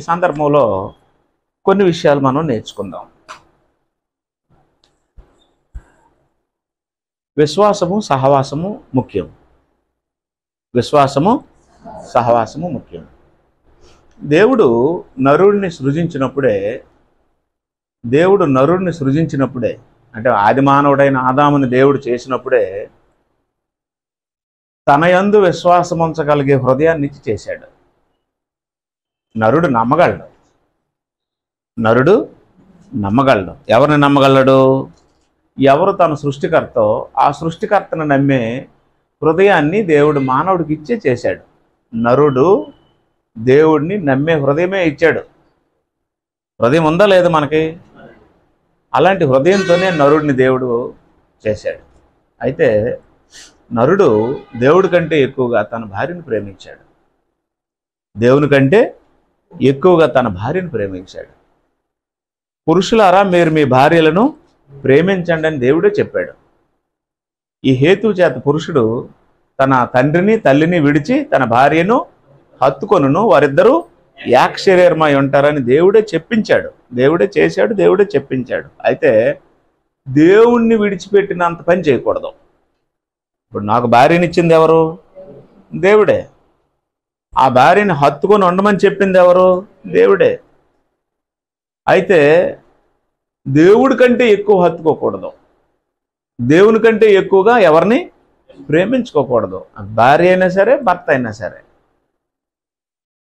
ఈ సందర్భంలో కొన్ని విషయాలు మనం నేర్చుకుందాం. విశ్వాసము సహవాసము ముఖ్యం. విశ్వాసము సహవాసము ముఖ్యం. దేవుడు నరుడిని సృజించినప్పుడే అంటే ఆది మానవుడైన ఆదాముని దేవుడు చేసినప్పుడే తన యందు విశ్వాసం ఉంచగలిగే హృదయాన్ని ఇచ్చి చేశాడు. నరుడు నమ్మగలడు. ఎవరిని నమ్మగలడు? ఎవరు తన సృష్టికర్తో ఆ సృష్టికర్తను నమ్మే హృదయాన్ని దేవుడు మానవుడికి ఇచ్చే చేశాడు. నరుడు దేవుడిని నమ్మే హృదయమే ఇచ్చాడు. హృదయం ఉందా లేదా మనకి? అలాంటి హృదయంతోనే నరుడిని దేవుడు చేశాడు. అయితే నరుడు దేవుడి కంటే ఎక్కువగా తన భార్యను ప్రేమించాడు. దేవుని కంటే ఎక్కువగా తన భార్యను ప్రేమించాడు. పురుషులారా, మీరు మీ భార్యలను ప్రేమించండి అని దేవుడే చెప్పాడు. ఈ హేతు చేత పురుషుడు తన తండ్రిని తల్లిని విడిచి తన భార్యను హత్తుకొనును, వారిద్దరూ ఏక శరీరమై ఉంటారని దేవుడే చెప్పించాడు. దేవుడే చేశాడు, దేవుడే చెప్పించాడు. అయితే దేవుణ్ణి విడిచిపెట్టినంత పని చేయకూడదు. ఇప్పుడు నాకు భార్యనిచ్చింది ఎవరు? దేవుడే. ఆ భార్యని హత్తుకొని ఉండమని చెప్పింది ఎవరు? దేవుడే. అయితే దేవుడి కంటే ఎక్కువ హత్తుకోకూడదు. దేవుని కంటే ఎక్కువగా ఎవరిని ప్రేమించుకోకూడదు. భార్య అయినా సరే, భర్త అయినా సరే.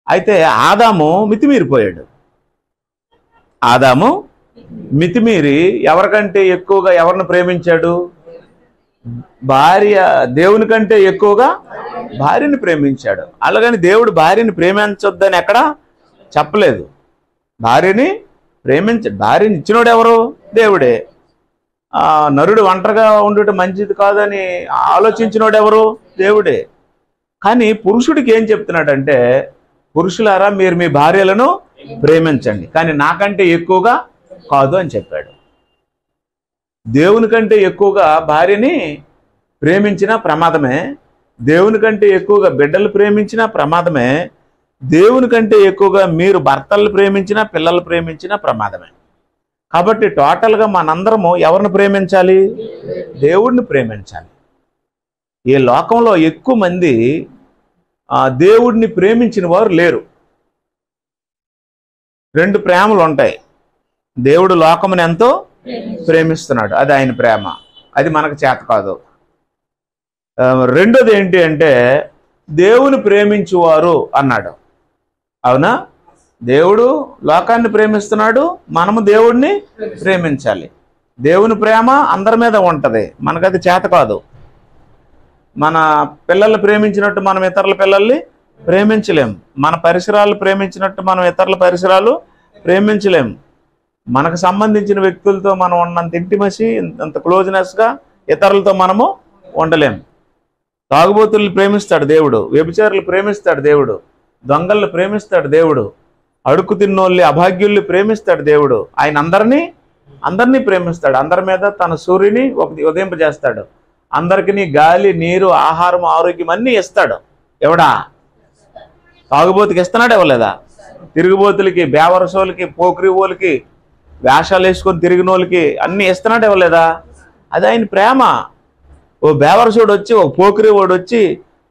అయితే ఆదాము మితిమీరిపోయాడు. ఆదాము మితిమీరి ఎవరికంటే ఎక్కువగా ఎవరిని ప్రేమించాడు? దేవుని కంటే ఎక్కువగా భార్యని ప్రేమించాడు. అలాగని దేవుడు భార్యని ప్రేమించొద్దని ఎక్కడ చెప్పలేదు. భార్యని ఇచ్చినోడు ఎవరు? దేవుడే. నరుడు ఒంటరిగా ఉండటం మంచిది కాదని ఆలోచించినోడు ఎవరు? దేవుడే. కానీ పురుషుడికి ఏం చెప్తున్నాడంటే, పురుషులారా, మీరు మీ భార్యలను ప్రేమించండి, కానీ నాకంటే ఎక్కువగా కాదు అని చెప్పాడు. దేవుని కంటే ఎక్కువగా భార్యని ప్రేమించిన ప్రమాదమే. దేవుని కంటే ఎక్కువగా బిడ్డలు ప్రేమించిన ప్రమాదమే. దేవుని కంటే ఎక్కువగా మీరు భర్తలు ప్రేమించినా పిల్లలు ప్రేమించినా ప్రమాదమే. కాబట్టి టోటల్గా మనందరము ఎవరిని ప్రేమించాలి? దేవుడిని ప్రేమించాలి. ఈ లోకంలో ఎక్కువ మంది దేవుడిని ప్రేమించిన వారు లేరు. రెండు ప్రేమలు ఉంటాయి. దేవుడు లోకముని ఎంతో ప్రేమిస్తున్నాడు, అది ఆయన ప్రేమ, అది మనకు చేత కాదు. రెండోది ఏంటి అంటే, దేవుని ప్రేమించువారు అన్నాడు. అవునా? దేవుడు లోకాన్ని ప్రేమిస్తున్నాడు, మనము దేవుడిని ప్రేమించాలి. దేవుని ప్రేమ అందరి మీద ఉంటుంది, మనకది చేత కాదు. మన పిల్లల్ని ప్రేమించినట్టు మనం ఇతరుల పిల్లల్ని ప్రేమించలేం. మన పరిసరాలు ప్రేమించినట్టు మనం ఇతరుల పరిసరాలు ప్రేమించలేం. మనకు సంబంధించిన వ్యక్తులతో మనం ఉన్నంత ఇంటిమసీ, అంత క్లోజ్నెస్గా ఇతరులతో మనము ఉండలేం. తాగుబోతుల్ని ప్రేమిస్తాడు దేవుడు, వ్యభిచారులు ప్రేమిస్తాడు దేవుడు, దొంగల్ని ప్రేమిస్తాడు దేవుడు, అడుక్కు తిన్నోళ్ళని అభాగ్యుల్ని ప్రేమిస్తాడు దేవుడు. ఆయన అందరినీ ప్రేమిస్తాడు. అందరి మీద తన సూర్యుని ఉదయింపజేస్తాడు. అందరికీ గాలి, నీరు, ఆహారం, ఆరోగ్యం అన్నీ ఇస్తాడు. ఎవడా? తాగుబోతుకి ఇస్తున్నాడు, ఇవ్వలేదా? తిరుగుబోతులకి, బేవరసోళ్ళకి, పోకిరివోళ్ళకి, వేషాలు వేసుకొని తిరిగిన వాళ్ళకి అన్నీ ఇస్తున్నాడు, ఇవ్వలేదా? అది ఆయన ప్రేమ. ఓ బేవరసోడు వచ్చి, ఒక పోకిరి వాడు వచ్చి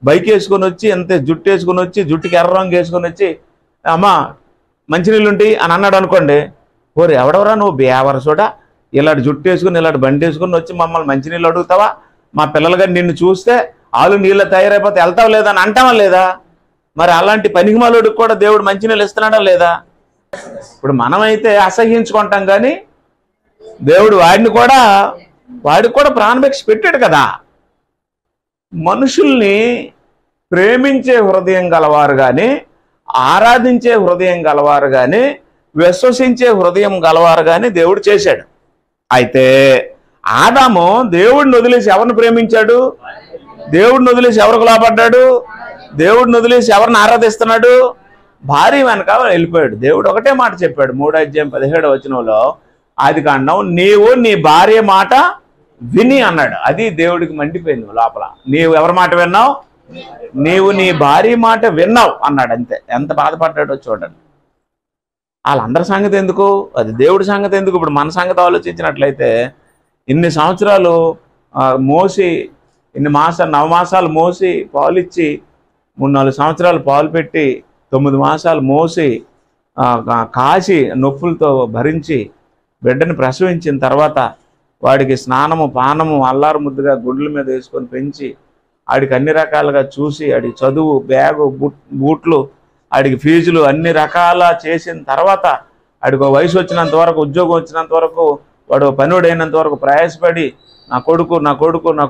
బైక్ వేసుకొని వచ్చి, అంతే జుట్టు వేసుకొని వచ్చి, జుట్టుకి ఎర్ర రంగు వేసుకొని వచ్చి, అమ్మా మంచినీళ్ళు ఉంటాయి అని అన్నాడు అనుకోండి. ఓరు ఎవడెవరా నువ్వు బేవరసోడా, ఇలాంటి జుట్టు వేసుకుని ఇలాంటి బండి వేసుకుని వచ్చి మమ్మల్ని మంచినీళ్ళు అడుగుతావా? మా పిల్లలు కానీ నిన్ను చూస్తే ఆలు నీళ్ళ తయారైపోతే వెళ్తావు లేదా అని అంటావా లేదా? మరి అలాంటి పనికిమాలోడికి కూడా దేవుడు మంచినీళ్ళు ఇస్తున్నాడా లేదా? ఇప్పుడు మనమైతే అసహ్యించుకుంటాం, కానీ దేవుడు వాడికి కూడా ప్రాణభిక్ష పెట్టాడు కదా. మనుషుల్ని ప్రేమించే హృదయం గలవారు కానీ, ఆరాధించే హృదయం గలవారు కానీ, విశ్వసించే హృదయం గలవారు కానీ దేవుడు చేశాడు. అయితే ఆదాము దేవుడిని వదిలేసి ఎవరిని ప్రేమించాడు? దేవుడిని వదిలేసి ఎవరికి లోపడ్డాడు? దేవుడిని వదిలేసి ఎవరిని ఆరాధిస్తున్నాడు? భార్య వెనక వెళ్ళిపోయాడు. దేవుడు ఒకటే మాట చెప్పాడు, 3:17 ఆదికాండం, నీవు నీ భార్య మాట విని అన్నాడు. అది దేవుడికి మండిపోయింది లోపల. నీవు ఎవరి మాట విన్నావు? నీవు నీ భార్య మాట విన్నావు అన్నాడు. అంతే. ఎంత బాధపడ్డాడో చూడండి. వాళ్ళందరి సంగతి ఎందుకు, అది దేవుడి సంగతి ఎందుకు? ఇప్పుడు మన సంగతి ఆలోచించినట్లయితే ఇన్ని సంవత్సరాలు మోసి, ఇన్ని మాసాలు 9 మాసాలు మోసి పాలిచ్చి, 3-4 సంవత్సరాలు పాలు పెట్టి 9 మాసాలు మోసి కాసి నొప్పులతో భరించి బిడ్డని ప్రసవించిన తర్వాత వాడికి స్నానము పానము అల్లారు ముద్దుగా గుడ్ల మీద వేసుకొని పెంచి ఆడికి అన్ని రకాలుగా చూసి ఆడికి చదువు, బ్యాగు, బూట్లు, ఆడికి ఫీజులు అన్ని రకాల చేసిన తర్వాత ఆడికి వయసు వచ్చినంత వరకు, ఉద్యోగం వచ్చినంత వరకు, వాడు పనివాడైనంత వరకు ప్రయాసపడి నా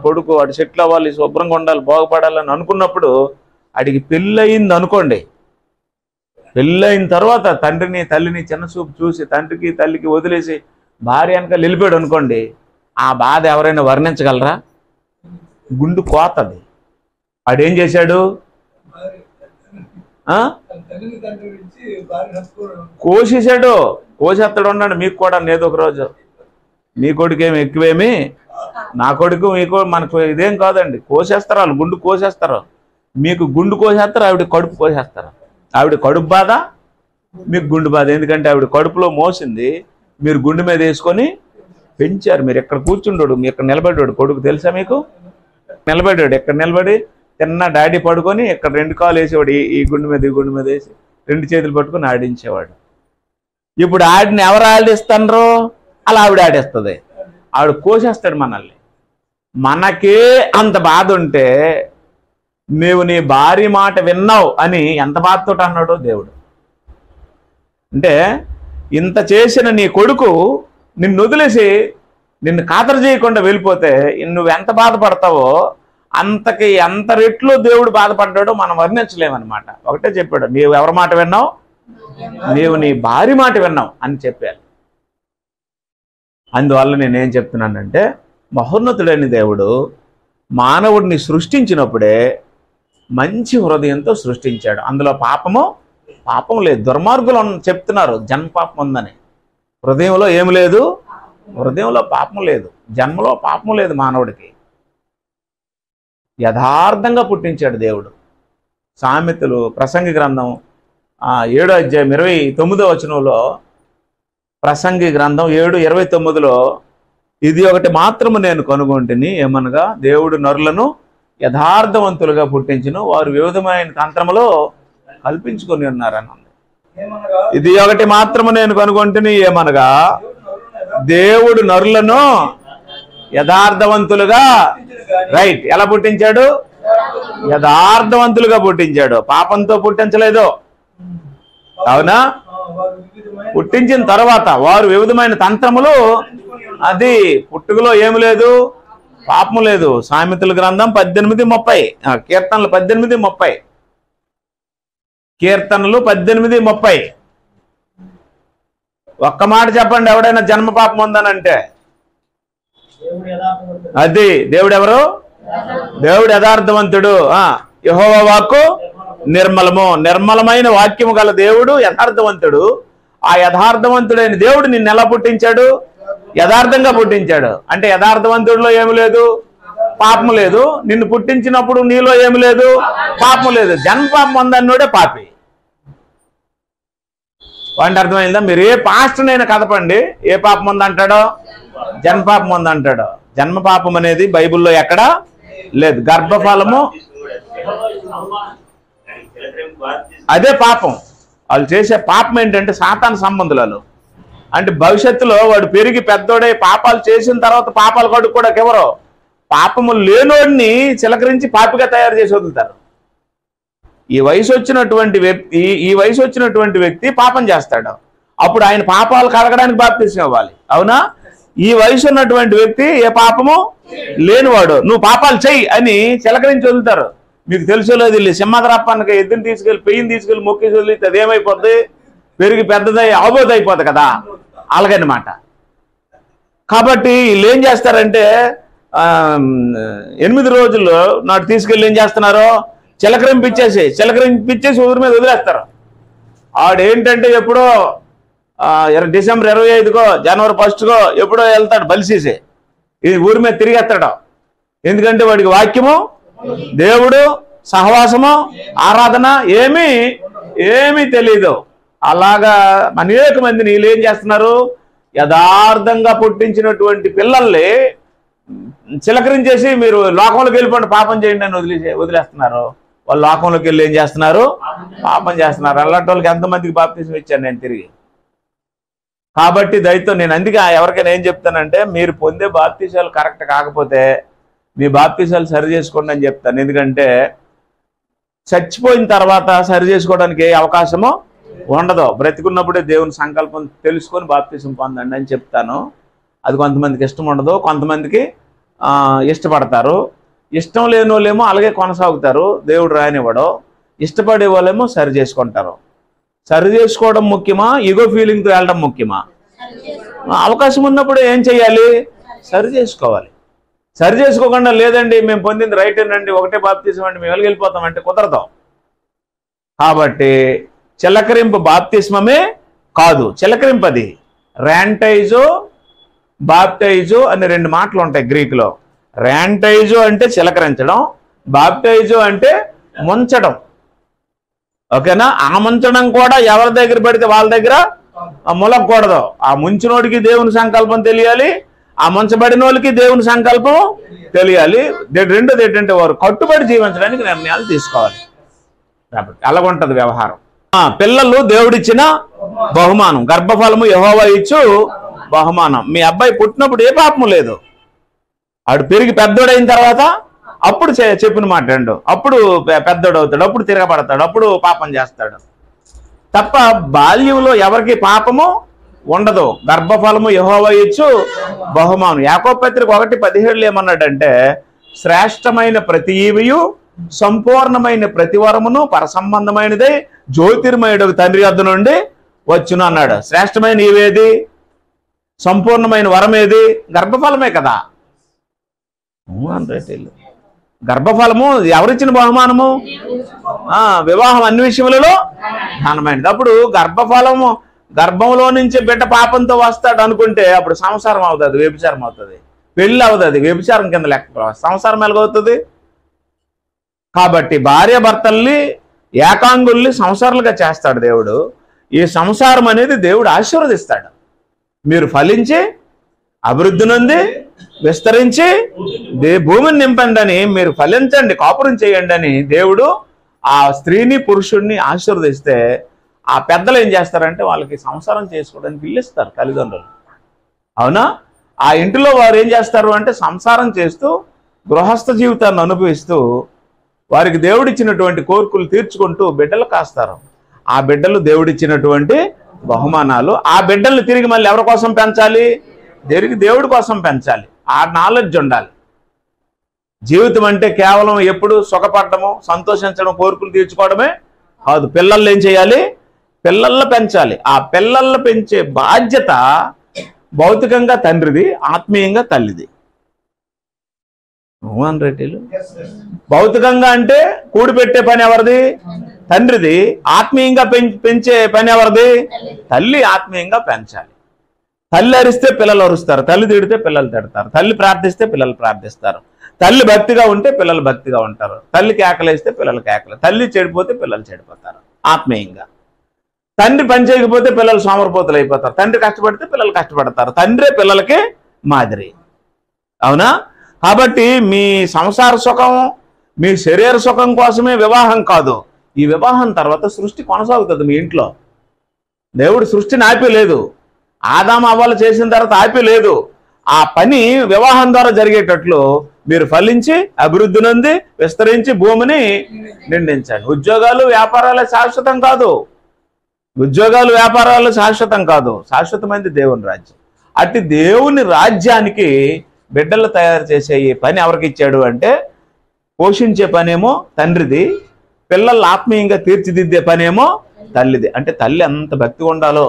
కొడుకు వాడు సెటిల్ అవ్వాలి, శుభ్రంగా ఉండాలి, బాగుపడాలని అనుకున్నప్పుడు ఆడికి పెళ్ళయింది అనుకోండి. పెళ్ళయిన తర్వాత తండ్రిని తల్లిని చిన్నచూపు చూసి తండ్రికి తల్లికి వదిలేసి భార్య వెనక వెళ్ళిపోయాడు అనుకోండి, ఆ బాధ ఎవరైనా వర్ణించగలరా? గుండు కోతది. వాడేం చేశాడు? కోసేశాడు. కోసేస్తాడు. ఉన్నాడు. మీకు కూడా ఏదో ఒక రోజు మీ కొడుకేమి ఎక్కువేమి, నా కొడుకు మీకు మనకు ఇదేం కాదండి. కోసేస్తారు వాళ్ళు, గుండు కోసేస్తారు. మీకు గుండు కోసేస్తారు, ఆవిడ కడుపు కోసేస్తారు. ఆవిడ కడుపు బాధ, మీకు గుండు బాధ. ఎందుకంటే ఆవిడ కడుపులో మోసింది, మీరు గుండు మీద వేసుకొని పెంచారు. మీరు ఎక్కడ కూర్చుండోడు, మీ ఇక్కడ నిలబడ్డాడు కొడుకు, తెలుసా మీకు? నిలబడ్డాడు. ఎక్కడ నిలబడి తిన్న డాడీ పడుకొని ఇక్కడ 2 కాలు వేసేవాడు, ఈ గుండు మీద ఈ గుండు మీద వేసి 2 చేతులు పట్టుకొని ఆడించేవాడు. ఇప్పుడు ఆడిని ఎవరు ఆడిస్తారో అలా ఆవిడ ఆడేస్తుంది. ఆవిడ కోసేస్తాడు మనల్ని. మనకే అంత బాధ ఉంటే నీవు నీ భార్య మాట విన్నావు అని ఎంత బాధతో అన్నాడో దేవుడు. అంటే ఇంత చేసిన నీ కొడుకు నిన్ను వదిలేసి నిన్ను ఖాతరు చేయకుండా వెళ్ళిపోతే నువ్వెంత బాధపడతావో అంత రెట్లు దేవుడు బాధపడ్డాడో మనం వర్ణించలేమన్నమాట. ఒకటే చెప్పాడు, నీవు ఎవరి మాట విన్నావు? నీవు నీ భార్య మాట విన్నావు అని చెప్పాను. అందువల్ల నేనేం చెప్తున్నానంటే, మహోన్నతుడైన దేవుడు మానవుడిని సృష్టించినప్పుడే మంచి హృదయంతో సృష్టించాడు. అందులో పాపం లేదు. దుర్మార్గులు చెప్తున్నారు జన్మపాపం ఉందని. హృదయంలో ఏమి లేదు? హృదయంలో పాపం లేదు. జన్మలో పాపం లేదు మానవుడికి. యథార్థంగా పుట్టించాడు దేవుడు. సామెతలు ప్రసంగి గ్రంథం 7వ అధ్యాయం 29వ వచనంలో, ప్రసంగి గ్రంథం 7:29లో, ఇది ఒకటి మాత్రము నేను కనుగొంటిని, ఏమనగా దేవుడు నరులను యథార్థవంతులుగా పుట్టించును, వారు వివిధమైన తంత్రములో కల్పించుకొని ఉన్నారని ఉంది. ఇది ఒకటి మాత్రము నేను కనుగొంటిని, ఏమనగా దేవుడు నరులను యథార్థవంతులుగా, రైట్, ఎలా పుట్టించాడు? యథార్థవంతులుగా పుట్టించాడు. పాపంతో పుట్టించలేదు. అవునా? పుట్టించిన తర్వాత వారు వివిధమైన తంత్రములు, అది పుట్టుకలో ఏమి లేదు, పాపము లేదు. సామెతల గ్రంథం 18:30, కీర్తనలు 18:30, కీర్తనలు 18:30. ఒక్క మాట చెప్పండి, ఎవడైనా జన్మ పాపం ఉందనంటే అది దేవుడు ఎవరు? దేవుడు యథార్థవంతుడు. యెహోవా వాక్కు నిర్మలము. నిర్మలమైన వాక్యము గల దేవుడు యథార్థవంతుడు. ఆ యథార్థవంతుడైన దేవుడు నిన్ను ఎలా పుట్టించాడు? యథార్థంగా పుట్టించాడు. అంటే యథార్థవంతుడిలో ఏమి లేదు, పాపము లేదు. నిన్ను పుట్టించినప్పుడు నీలో ఏమి లేదు, పాపము లేదు. జన్మ పాపం ఉందన్నోడే పాపి. వాటి అర్థమైందా? మీరు ఏ పాస్టర్నైనా కదపండి, ఏ పాపం ఉందంటాడో? జన్మ పాపం ఉందంటాడు. జన్మ పాపం అనేది బైబిల్లో ఎక్కడా లేదు. గర్భఫలము అదే పాపం. వాళ్ళు చేసే పాపం ఏంటంటే సాతాను సంబంధులు. అంటే భవిష్యత్తులో వాడు పెరిగి పెద్దోడై పాపాలు చేసిన తర్వాత పాపాలు కడుగు కూడా ఎవరో పాపము లేనోడిని చిలకరించి పాపిగా తయారు చేసి వదులుతారు. ఈ వయసు వచ్చినటువంటి వ్యక్తి పాపం చేస్తాడు. అప్పుడు ఆయన పాపాలు కడగడానికి బాప్తిసం ఇవ్వాలి. అవునా? ఈ వయసు ఉన్నటువంటి వ్యక్తి ఏ పాపము లేనివాడు, నువ్వు పాపాలు చెయ్యి అని చిలకరించి వదులుతారు. మీకు తెలుసో లేదు, సింహద్రప్పానికి ఎద్దుని తీసుకెళ్ళి పెయ్యిని తీసుకెళ్ళి మొక్కేసి వదిలితే అదేమైపోద్ది? పెరిగి పెద్దదై ఆబోధ అయిపోద్ది కదా, అలాగనమాట. కాబట్టి వీళ్ళు ఏం చేస్తారంటే 8 రోజుల్లో నాటు తీసుకెళ్ళి ఏం చేస్తున్నారు? చిలకరింపిచ్చేసి ఊరి మీద వదిలేస్తారు. ఆడేంటంటే ఎప్పుడో డిసెంబర్ 25కో జనవరి 1కో ఎప్పుడో వెళ్తాడు బలిసేసి, ఇది ఊరి మీద తిరిగేస్తాడు. ఎందుకంటే వాడికి వాక్యము, దేవుడు, సహవాసము, ఆరాధన ఏమీ తెలీదు. అలాగా అనేక మందిని వీళ్ళు ఏం చేస్తున్నారు, యథార్థంగా పుట్టించినటువంటి పిల్లల్ని చిలకరించేసి మీరు లోకంలోకి వెళ్ళిపోండి పాపం చేయండి అని వదిలేస్తున్నారు. వాళ్ళు లోకంలోకి వెళ్ళి ఏం చేస్తున్నారు, పాపం చేస్తున్నారు. అలాంటి వాళ్ళకి ఎంతమందికి బాప్తిసం ఇచ్చాను నేను తిరిగి. కాబట్టి దయతో నేను అందుకే ఎవరికైనా ఏం చెప్తానంటే, మీరు పొందే బాప్తిసాలు కరెక్ట్ కాకపోతే మీ బాప్తిసాలు సరి చేసుకోండి అని చెప్తాను. ఎందుకంటే చచ్చిపోయిన తర్వాత సరి చేసుకోవడానికి ఏ అవకాశమో ఉండదు. బ్రతికున్నప్పుడే దేవుని సంకల్పం తెలుసుకొని బాప్తిసం పొందండి అని చెప్తాను. అది కొంతమందికి ఇష్టం ఉండదు, కొంతమందికి ఇష్టపడతారు. ఇష్టం లేని వాళ్ళేమో అలాగే కొనసాగుతారు, దేవుడు రానివ్వడు. ఇష్టపడే వాళ్ళేమో సరి చేసుకుంటారు. సరి చేసుకోవడం ముఖ్యమా, ఈగో ఫీలింగ్తో వెళ్ళడం ముఖ్యమా? అవకాశం ఉన్నప్పుడు ఏం చేయాలి, సరి చేసుకోవాలి. సరి చేసుకోకుండా లేదండి మేము పొందింది రైట్ అండి, ఒకటే బాప్తిసం అండి మేము వెళ్ళిపోతామంటే కుదరదాం. కాబట్టి చిలకరింపు బాప్తిస్మమే కాదు, చిలకరింపది ర్యాంటైజో బాప్టైజో అని 2 మాటలు ఉంటాయి గ్రీకులో. ర్యాంటైజో అంటే చిలకరించడం, బాప్టైజో అంటే ముంచడం. ఓకేనా? ఆ ముంచడం కూడా ఎవరి దగ్గర పడితే వాళ్ళ దగ్గర ములగకూడదు. ఆ ముంచినోడికి దేవుని సంకల్పం తెలియాలి, ఆ ముంచబడిన వాళ్ళకి దేవుని సంకల్పం తెలియాలి. రెండోది ఏంటంటే వారు కట్టుబడి జీవించడానికి నిర్ణయాలు తీసుకోవాలి. కాబట్టి అలాగుంటది వ్యవహారం. పిల్లలు దేవుడిచ్చిన బహుమానం, గర్భఫలము యెహోవా ఇచ్చు బహుమానం. మీ అబ్బాయి పుట్టినప్పుడు ఏ పాపము లేదు, ఆడు పెరిగి పెద్దోడైన తర్వాత అప్పుడు చెప్పిన మాట్లాడు, అప్పుడు పెద్దోడవుతాడు, అప్పుడు తిరగబడతాడు, అప్పుడు పాపం చేస్తాడు తప్ప బాల్యంలో ఎవరికి పాపము ఉండదు. గర్భఫలము యెహోవా ఇచ్చు బహుమానం. యాకోబు పత్రిక 1:17 ఏమన్నాడంటే, శ్రేష్టమైన ప్రతి ఈవియు సంపూర్ణమైన ప్రతివరమును పరసంబంధమైనదే జ్యోతిర్మయుడు తండ్రి వద్ద నుండి వచ్చును అన్నాడు. శ్రేష్టమైన ఈవేది, సంపూర్ణమైన వరం ఏది? గర్భఫలమే కదా. గర్భఫలము ఎవరిచ్చిన బహుమానము? వివాహం అన్ని విషయములలో ఘనమైనది. అప్పుడు గర్భఫలము, గర్భంలో నుంచి బిడ్డ పాపంతో వస్తాడు అనుకుంటే అప్పుడు సంసారం అవుతుంది, వ్యభిచారం అవుతుంది. పెళ్ళి అవుతుంది, వ్యభిచారం కింద లెక్క. సంసారం ఎలాగవుతుంది? కాబట్టి భార్య భర్తల్ని ఏకాంగుల్ని సంసారాలుగా చేస్తాడు దేవుడు. ఈ సంసారం అనేది దేవుడు ఆశీర్వదిస్తాడు. మీరు ఫలించి అభివృద్ధి నొంది విస్తరించి భూమిని నింపండి అని, మీరు ఫలించండి కాపురం చేయండి అని దేవుడు ఆ స్త్రీని పురుషుడిని ఆశీర్వదిస్తే ఆ పెద్దలు ఏం చేస్తారంటే వాళ్ళకి సంసారం చేసుకోవడానికి ఇల్లిస్తారు తల్లిదండ్రులు. అవునా? ఆ ఇంటిలో వారు ఏం చేస్తారు అంటే సంసారం చేస్తూ గృహస్థ జీవితాన్ని అనుభవిస్తూ వారికి దేవుడిచ్చినటువంటి కోరికలు తీర్చుకుంటూ బిడ్డలు కాస్తారు. ఆ బిడ్డలు దేవుడిచ్చినటువంటి బహుమానాలు. ఆ బిడ్డల్ని తిరిగి మళ్ళీ ఎవరి కోసం పెంచాలి? దేవుడి కోసం పెంచాలి. ఆ నాలెడ్జ్ ఉండాలి. జీవితం అంటే కేవలం ఎప్పుడు సుఖపడటము, సంతోషించడం, కోరికలు తీర్చుకోవడమే కాదు. పిల్లల్ని ఏం చేయాలి? పిల్లల్ని పెంచాలి. ఆ పిల్లల్ని పెంచే బాధ్యత భౌతికంగా తండ్రిది, ఆత్మీయంగా తల్లిది. భౌతికంగా అంటే కూడిపెట్టే పని ఎవరిది? తండ్రిది. ఆత్మీయంగా పెంచే పని ఎవరిది? తల్లి ఆత్మీయంగా పెంచాలి. తల్లి అరిస్తే పిల్లలు అరుస్తారు, తల్లి తిడితే పిల్లలు తిడతారు, తల్లి ప్రార్థిస్తే పిల్లలు ప్రార్థిస్తారు, తల్లి భక్తిగా ఉంటే పిల్లలు భక్తిగా ఉంటారు, తల్లి కేకలేస్తే పిల్లలు కేకలు, తల్లి చెడిపోతే పిల్లలు చెడిపోతారు ఆత్మీయంగా. తండ్రి పని చేయకపోతే పిల్లలు సోమరిపోతులు అయిపోతారు, తండ్రి కష్టపడితే పిల్లలు కష్టపడతారు. తండ్రే పిల్లలకి మాదిరి. అవునా? కాబట్టి మీ సంసార సుఖం, మీ శరీర సుఖం కోసమే వివాహం కాదు. ఈ వివాహం తర్వాత సృష్టి కొనసాగుతుంది మీ ఇంట్లో. దేవుడు సృష్టిని ఆపేలేదు. ఆదాము అవ్వలు చేసిన తర్వాత ఆపేలేదు. ఆ పని వివాహం ద్వారా జరిగేటట్లు మీరు ఫలించి అభివృద్ధి నొంది విస్తరించి భూమిని నిండించండి. ఉద్యోగాలు వ్యాపారాలు శాశ్వతం కాదు. ఉద్యోగాలు వ్యాపారాలు శాశ్వతం కాదు. శాశ్వతమైనది దేవుని రాజ్యం. అట్టి దేవుని రాజ్యానికి బిడ్డలు తయారు చేసే ఈ పని ఎవరికి ఇచ్చాడు అంటే, పోషించే పనేమో తండ్రిది, పిల్లలు ఆత్మీయంగా తీర్చిదిద్దే పనేమో తల్లిది. అంటే తల్లి ఎంత భక్తిగా ఉండాలో,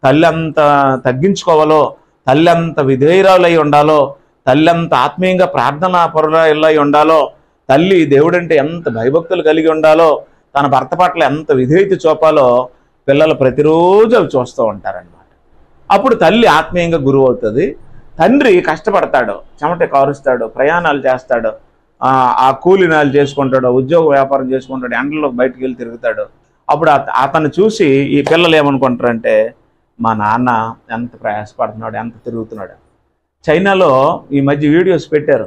తల్లి అంత తగ్గించుకోవాలో, తల్లి అంత విధేయురాలై ఉండాలో, తల్లి అంత ఆత్మీయంగా ప్రార్థనా పరులై ఉండాలో, తల్లి దేవుడంటే ఎంత భయభక్తులు కలిగి ఉండాలో, తన భర్త పట్ల ఎంత విధేయత చూపాలో పిల్లలు ప్రతిరోజు అవి చూస్తూ ఉంటారనమాట. అప్పుడు తల్లి ఆత్మీయంగా గురువు అవుతుంది. తండ్రి కష్టపడతాడు, చెమట కారుస్తాడు, ప్రయాణాలు చేస్తాడు, ఆ కూలినాలు చేసుకుంటాడు, ఉద్యోగ వ్యాపారం చేసుకుంటాడు, ఎండలో బయటికి వెళ్ళి తిరుగుతాడు. అప్పుడు అతను చూసి ఈ పిల్లలు ఏమనుకుంటారంటే మా నాన్న ఎంత ప్రయాసపడుతున్నాడు, ఎంత తిరుగుతున్నాడు. చైనాలో ఈ మధ్య వీడియోస్ పెట్టారు,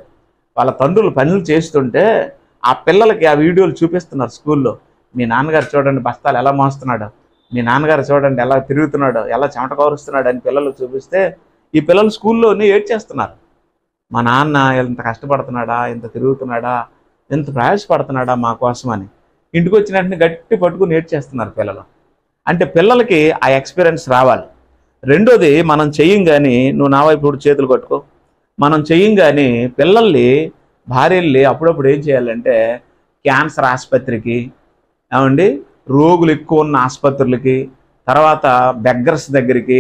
వాళ్ళ తండ్రులు పనులు చేస్తుంటే ఆ పిల్లలకి ఆ వీడియోలు చూపిస్తున్నారు స్కూల్లో. మీ నాన్నగారు చూడండి బస్తాలు ఎలా మోస్తున్నాడు, మీ నాన్నగారు చూడండి ఎలా తిరుగుతున్నాడు, ఎలా చెమట కోరుస్తున్నాడు అని పిల్లలు చూపిస్తే ఈ పిల్లలు స్కూల్లోనే ఏడ్చేస్తున్నారు. మా నాన్న ఎంత కష్టపడుతున్నాడా, ఎంత తిరుగుతున్నాడా, ఎంత ప్రయాసపడుతున్నాడా మా కోసం అని. ఇంటికి వచ్చిన వెంటనే గట్టి పట్టుకుని ఏడ్చేస్తున్నారు పిల్లలు. అంటే పిల్లలకి ఆ ఎక్స్పీరియన్స్ రావాలి. రెండోది, మనం చెయ్యంగాని, నువ్వు నా వైపు ఇప్పుడు చేతులు కట్టుకో, మనం చెయ్యంగాని పిల్లల్ని భార్యల్ని అప్పుడప్పుడు ఏం చేయాలంటే క్యాన్సర్ ఆసుపత్రికి, ఏమండి రోగులు ఎక్కువ ఉన్న ఆసుపత్రులకి, తర్వాత బెగ్గర్స్ దగ్గరికి,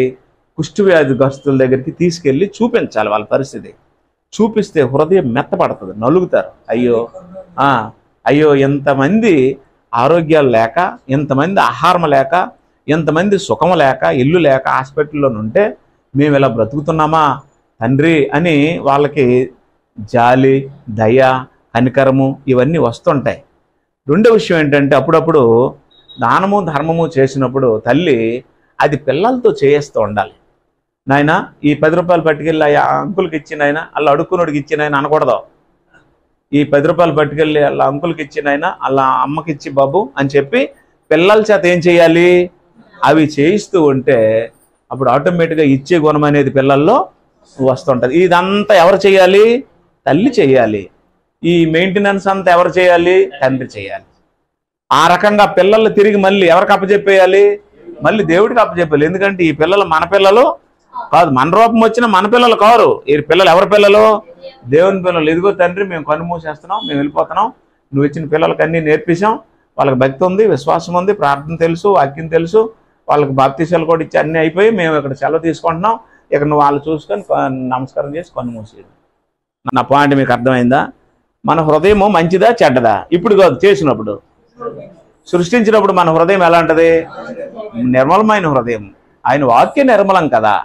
కుష్టి వ్యాధిగ్రస్తుల దగ్గరికి తీసుకెళ్ళి చూపించాలి వాళ్ళ పరిస్థితి. చూపిస్తే హృదయం మెత్తపడుతుంది, నలుగుతారు. అయ్యో ఎంతమంది ఆరోగ్యాలు లేక, ఎంతమంది ఆహారం లేక, ఎంతమంది సుఖం లేక, ఇల్లు లేక హాస్పిటల్లో ఉంటే మేము ఇలా బ్రతుకుతున్నామా తండ్రి అని వాళ్ళకి జాలి, దయ, కనికరము ఇవన్నీ వస్తుంటాయి. రెండో విషయం ఏంటంటే అప్పుడప్పుడు దానము ధర్మము చేసినప్పుడు తల్లి అది పిల్లలతో చేస్తూ ఉండాలి. నాయన ఈ 10 రూపాయలు పట్టుకెళ్ళి ఆ అంకుల్కి ఇచ్చినాయన, అలా అడుక్కునోడికి ఇచ్చినాయన అనకూడదు. ఈ 10 రూపాయలు పట్టుకెళ్ళి అలా అంకుల్కి ఇచ్చినాయన, అలా అమ్మకి ఇచ్చి బాబు అని చెప్పి పిల్లల చేత ఏం చేయాలి, అవి చేయిస్తూ ఉంటే అప్పుడు ఆటోమేటిక్గా ఇచ్చే గుణం అనేది పిల్లల్లో వస్తుంటుంది. ఇదంతా ఎవరు చేయాలి, తల్లి చేయాలి. ఈ మెయింటెనెన్స్ అంతా ఎవరు చేయాలి, తండ్రి చేయాలి. ఆ రకంగా పిల్లలు తిరిగి మళ్ళీ ఎవరికి అప్పచెప్పేయాలి, మళ్ళీ దేవుడికి అప్పచెప్పాలి. ఎందుకంటే ఈ పిల్లలు మన పిల్లలు కాదు, మన రూపం వచ్చిన మన పిల్లలు కారు. ఈ పిల్లలు ఎవరి పిల్లలు, దేవుని పిల్లలు. ఇదిగో తండ్రి మేము కన్ను మూసేస్తున్నాం, మేము వెళ్ళిపోతున్నాం, నువ్వు ఇచ్చిన పిల్లలకి అన్నీ నేర్పించాం, వాళ్ళకి భక్తి ఉంది, విశ్వాసం ఉంది, ప్రార్థన తెలుసు, వాక్యం తెలుసు, వాళ్ళకి బాప్తీసాలు కూడా ఇచ్చి అన్నీ అయిపోయి మేము ఇక్కడ సెలవు తీసుకుంటున్నాం, ఇక్కడ నువ్వు వాళ్ళు చూసుకొని నమస్కారం చేసి కన్ను మూసేది. నా పాయింట్ మీకు అర్థమైందా? మన హృదయము మంచిదా చెడ్డదా? ఇప్పుడు కాదు, చేసినప్పుడు. సృష్టించినప్పుడు మన హృదయం ఎలా ఉంటుంది, నిర్మలమైన హృదయం. ఆయన వాక్య నిర్మలం కదా,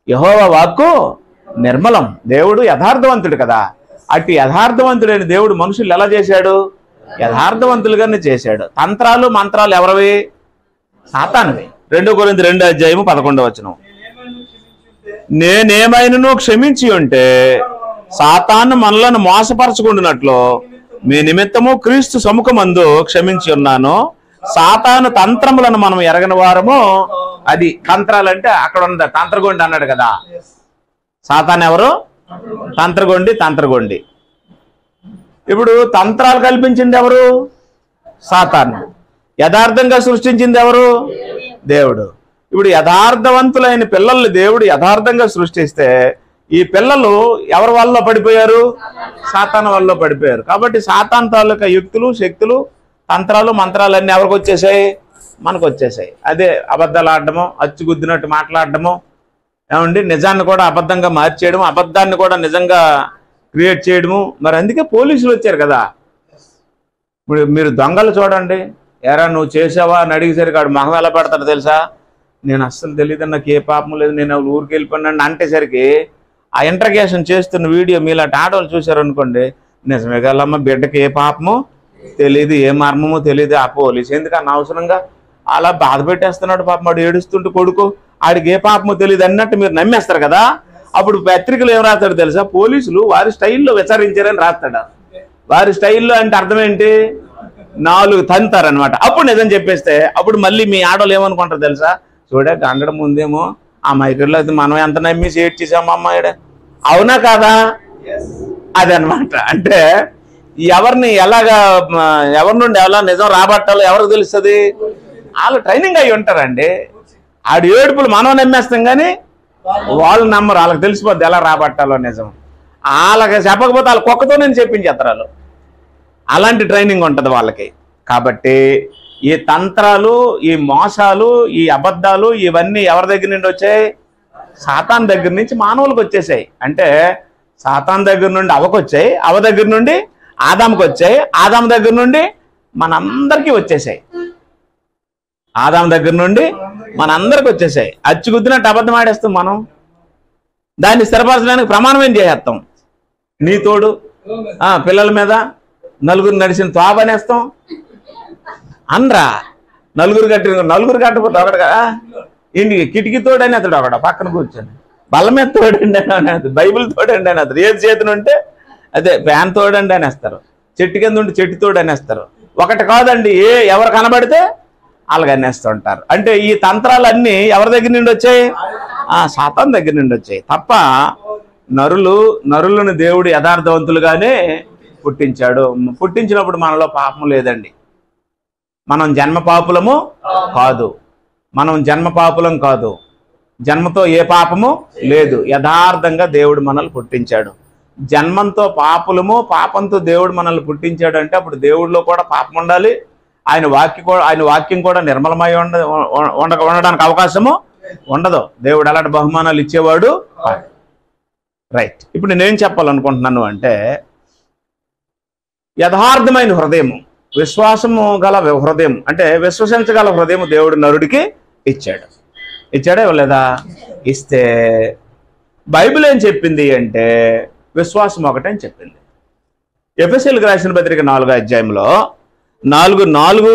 యెహోవా వాక్కు నిర్మలం. దేవుడు యథార్థవంతుడు కదా. అట్టి యథార్థవంతుడైన దేవుడు మనుషులు ఎలా చేశాడు, యథార్థవంతులుగానే చేశాడు. తంత్రాలు మంత్రాలు ఎవరివి, సాతానువి. 2 కొరింథీ 2:11 నేనేమైనను క్షమించి ఉంటే సాతాను మనలను మోసపరచుకుంటున్నట్లు మీ నిమిత్తము క్రీస్తు సముఖమందు క్షమించి ఉన్నాను. సాతాను తంత్రములను మనం ఎరగని వారము. అది తంత్రాలంటే అక్కడ ఉన్న తంత్రగొండి అన్నాడు కదా. సాతాను ఎవరు, తంత్రగొండి. ఇప్పుడు తంత్రాలు కల్పించింది ఎవరు, సాతాను. యథార్థంగా సృష్టించింది ఎవరు, దేవుడు. ఇప్పుడు యథార్థవంతులైన పిల్లల్ని దేవుడు యథార్థంగా సృష్టిస్తే ఈ పిల్లలు ఎవరి వల్ల పడిపోయారు, సాతాను వల్ల పడిపోయారు. కాబట్టి సాతాను తాలూకా యుక్తులు, శక్తులు, తంత్రాలు, మంత్రాలు అన్నీ ఎవరికి వచ్చేసాయి, మనకు వచ్చేసాయి. అదే అబద్ధాలు ఆడడము, అచ్చుగుద్దినట్టు మాట్లాడడము, ఏమండి నిజాన్ని కూడా అబద్ధంగా మార్చేయడము, అబద్ధాన్ని కూడా నిజంగా క్రియేట్ చేయడము. మరి అందుకే పోలీసులు వచ్చారు కదా. ఇప్పుడు మీరు దొంగలు చూడండి, ఎరా నువ్వు చేసావా అని అడిగేసరికి వాడు మొహం ఎలా పెడతాడు తెలుసా, నేను అస్సలు తెలియదు, నాకు ఏ పాపం లేదు, నేను ఊరికి వెళ్ళిపోయినాను అంటేసరికి ఆ ఇంటర్గేషన్ చేస్తున్న వీడియో మీలాంటి ఆడవాళ్ళు చూశారనుకోండి, నిజమే కదమ్మా, బిడ్డకి ఏ పాపమో తెలియదు, ఏ మర్మమో తెలియదు, ఆ పోలీసు ఎందుకు అనవసరంగా అలా బాధ పెట్టేస్తున్నాడు, పాపం వాడు ఏడుస్తుంటే కొడుకు, ఆడికి ఏ పాపమో తెలియదు అన్నట్టు మీరు నమ్మేస్తారు కదా. అప్పుడు పత్రికలు ఏం రాస్తాడు తెలుసా, పోలీసులు వారి స్టైల్లో విచారించారని రాస్తాడు. వారి స్టైల్లో అంటే అర్థం ఏంటి, 4 తంతారనమాట. అప్పుడు నిజం చెప్పేస్తే అప్పుడు మళ్ళీ మీ ఆడవాళ్ళు ఏమనుకుంటారు తెలుసా, చూడే గంగడం ముందేమో ఆ మైకుల్లో అయితే మనం ఎంత నమ్మి సేట్ చేసాము అమ్మాయిడ, అవునా కాదా, అదనమాట. అంటే ఎవరిని ఎలాగా, ఎవరి నుండి ఎలా నిజం రాబట్టాలో ఎవరికి తెలుస్తుంది, వాళ్ళు ట్రైనింగ్ అయ్యి ఉంటారండి. ఆడు ఏడుపులు మనం నమ్మేస్తాం కానీ వాళ్ళు నమ్మరు, వాళ్ళకి తెలిసిపోద్ది ఎలా రాబట్టాలో నిజం. వాళ్ళకి చెప్పకపోతే వాళ్ళ కుక్కతో నేను చెప్పించేస్తారు వాళ్ళు. అలాంటి ట్రైనింగ్ ఉంటుంది వాళ్ళకి. కాబట్టి ఈ తంత్రాలు, ఈ మోసాలు, ఈ అబద్ధాలు ఇవన్నీ ఎవరి దగ్గర నుండి వచ్చాయి, సాతాన్ దగ్గర నుంచి మానవులకు వచ్చేసాయి. అంటే సాతాన్ దగ్గర నుండి అవకు వచ్చాయి, అవ దగ్గర నుండి ఆదాముకు వచ్చాయి, ఆదాము దగ్గర నుండి మనందరికీ వచ్చేసాయి, ఆదాము దగ్గర నుండి మనందరికి వచ్చేసాయి. అచ్చుగుద్దినట్టు అబద్ధం ఆడేస్తాం మనం. దాన్ని స్థిరపరచడానికి ప్రమాణం ఏం చేసేస్తాం, నీ తోడు పిల్లల మీద నలుగురు నడిచిన తోబనేస్తాం అనరా. నలుగురు కట్టకపోతే ఒకడుగా ఇంటికి కిటికీ తోడని అతడు ఒకడు పక్కన కూర్చొని, బల్ల మీద తోడండి అని అతడు, బైబిల్ తోడండి అని అతడు, ఏది చేతిని ఉంటే అదే ఫ్యాన్ తోడండి అనేస్తారు, చెట్టు కింద ఉంటే చెట్టు తోడు అనేస్తారు. ఒకటి కాదండి, ఎవరు కనబడితే అలాగ అనేస్తూ ఉంటారు. అంటే ఈ తంత్రాలన్నీ ఎవరి దగ్గర నుండి వచ్చాయి? సాతాను దగ్గర నుండి వచ్చాయి తప్ప నరులను దేవుడు యథార్థవంతులుగానే పుట్టించాడు. పుట్టించినప్పుడు మనలో పాపం లేదండి. మనం జన్మ పాపులం కాదు. జన్మతో ఏ పాపము లేదు. యథార్థంగా దేవుడు మనల్ని పుట్టించాడు. జన్మంతో పాపంతో దేవుడు మనల్ని పుట్టించాడు అంటే అప్పుడు దేవుడిలో కూడా పాపం ఉండాలి. ఆయన వాక్యం కూడా నిర్మలమై ఉండడానికి అవకాశము ఉండదు. దేవుడు అలాంటి బహుమానాలు ఇచ్చేవాడు. రైట్. ఇప్పుడు నేనేం చెప్పాలనుకుంటున్నాను అంటే, యథార్థమైన హృదయము, విశ్వాసము గల హృదయం, అంటే విశ్వసించగల హృదయం దేవుడు నరుడికి ఇచ్చాడా ఇవ్వలేదా? ఇస్తే బైబిల్ ఏం చెప్పింది అంటే విశ్వాసం ఒకటని చెప్పింది. ఎఫెసీయులకు రాసిన పత్రిక 4వ అధ్యాయంలో 4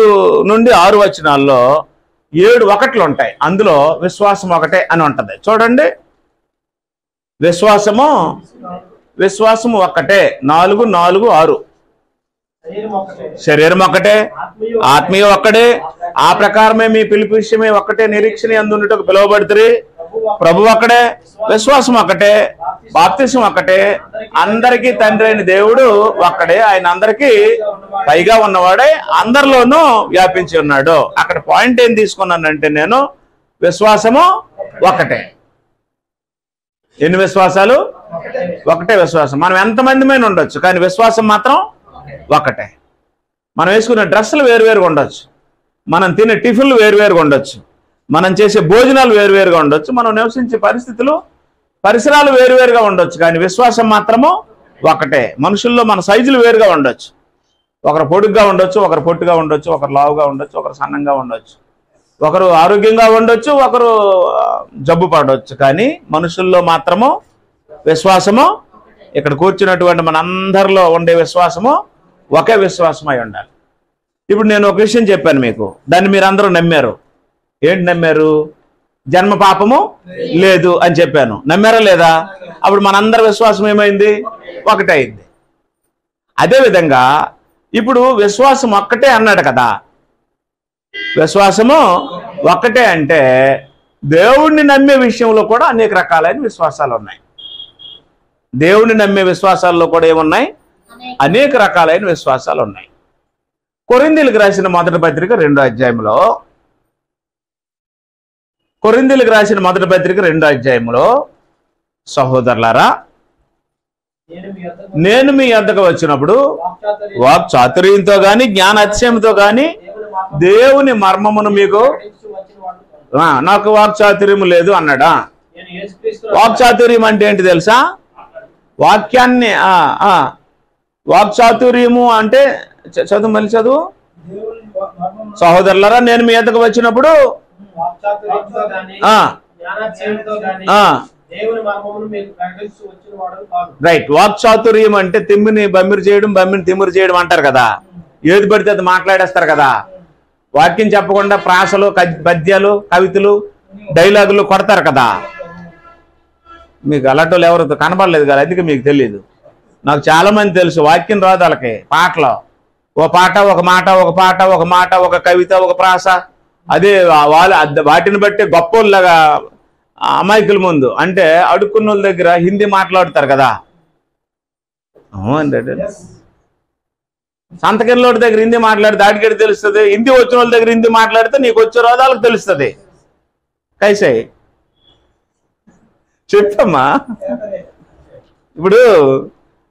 నుండి 6 వచనాల్లో 7 ఒకట్లు ఉంటాయి. అందులో విశ్వాసం ఒకటే అని ఉంటది. చూడండి, విశ్వాసము ఒక్కటే. 4:4-6. శరీరం ఒక్కటే, ఆత్మీయ ఒక్కడే, ఆ ప్రకారమే మీ పిలుపు విషయమే ఒక్కటే, నిరీక్షణ అందుటకు పిలువబడుతురి. ప్రభు ఒక్కడే, విశ్వాసం ఒక్కటే, బాప్తిసం ఒక్కటే, అందరికీ తండ్రి అయిన దేవుడు ఒక్కడే, ఆయన అందరికీ పైగా ఉన్నవాడే, అందరిలోనూ వ్యాపించి ఉన్నాడు. అక్కడ పాయింట్ ఏం తీసుకున్నానంటే నేను, విశ్వాసము ఒక్కటే. ఎన్ని విశ్వాసాలు? ఒకటే విశ్వాసం. మనం ఎంతమందిమైన ఉండొచ్చు, కానీ విశ్వాసం మాత్రం ఒకటే. మనం వేసుకునే డ్రెస్సులు వేరువేరుగా ఉండొచ్చు, మనం తినే టిఫిన్లు వేరువేరుగా ఉండొచ్చు, మనం చేసే భోజనాలు వేరువేరుగా ఉండొచ్చు, మనం నివసించే పరిసరాలు వేరువేరుగా ఉండొచ్చు, కానీ విశ్వాసం మాత్రము ఒకటే. మనుషుల్లో మన సైజులు వేరుగా ఉండొచ్చు. ఒకరు పొడుగ్గా ఉండొచ్చు, ఒకరు పొట్టుగా ఉండొచ్చు, ఒకరు లావుగా ఉండొచ్చు, ఒకరు సన్నంగా ఉండొచ్చు, ఒకరు ఆరోగ్యంగా ఉండొచ్చు, ఒకరు జబ్బు పడవచ్చు, కానీ మనుషుల్లో మాత్రము విశ్వాసము, ఇక్కడ కూర్చున్నటువంటి మనందరిలో ఉండే విశ్వాసము ఒకే విశ్వాసమై ఉండాలి. ఇప్పుడు నేను ఒక విషయం చెప్పాను మీకు, దాన్ని మీరు అందరూ నమ్మారు. ఏంటి నమ్మారు? జన్మ పాపము లేదు అని చెప్పాను. నమ్మారా లేదా? అప్పుడు మనందరి విశ్వాసం ఏమైంది? ఒకటే అయింది. అదేవిధంగా ఇప్పుడు విశ్వాసం ఒక్కటే అన్నాడు కదా, విశ్వాసము ఒక్కటే అంటే దేవుణ్ణి నమ్మే విషయంలో కూడా అనేక రకాలైన విశ్వాసాలు ఉన్నాయి. దేవుణ్ణి నమ్మే విశ్వాసాల్లో కూడా ఏమున్నాయి? అనేక రకాలైన విశ్వాసాలు ఉన్నాయి. కొరింథీయులకు రాసిన మొదటి పత్రిక 2వ అధ్యాయంలో, సహోదరులారా, నేను మీ వద్దకు వచ్చినప్పుడు వాక్చాతుర్యంతో గాని జ్ఞాన అతిశయంతో గాని దేవుని మర్మమును మీకు, నాకు వాక్చాతుర్యము లేదు అన్నాడా? వాక్చాతుర్యం అంటే ఏంటి తెలుసా? వాక్యాన్ని వాక్చాతుర్యము అంటే చదువు, మళ్ళీ చదువు. సహోదరులారా, నేను మీ వద్దకు వచ్చినప్పుడు రైట్. వాక్చాతుర్యం అంటే తిమ్మిని బమ్మిరి చేయడం, బమ్మిని తిమ్మిరి చేయడం అంటారు కదా. ఏది పడితే అది మాట్లాడేస్తారు కదా. వాక్యం చెప్పకుండా ప్రాసలు, పద్యాలు, కవితలు, డైలాగులు కొడతారు కదా. మీకు అలాంటి వాళ్ళు ఎవరు కనబడలేదు కదా, అందుకే మీకు తెలియదు. నాకు చాలా మంది తెలుసు, వాక్యం రాదు వాళ్ళకి. పాటలో ఒక పాట, ఒక మాట, ఒక కవిత, ఒక ప్రాస, అదే వాటిని బట్టి గొప్పోళ్ళగా అమాయకుల ముందు, అంటే అడుక్కున్న వాళ్ళ దగ్గర హిందీ మాట్లాడుతారు కదా. సంతకెళ్ళోడి దగ్గర హిందీ మాట్లాడితే ఆడికెళ్ళి తెలుస్తుంది. హిందీ వచ్చిన వాళ్ళ దగ్గర హిందీ మాట్లాడితే నీకు వచ్చే రోదాలకు తెలుస్తుంది. కైసే చెప్పమ్మా. ఇప్పుడు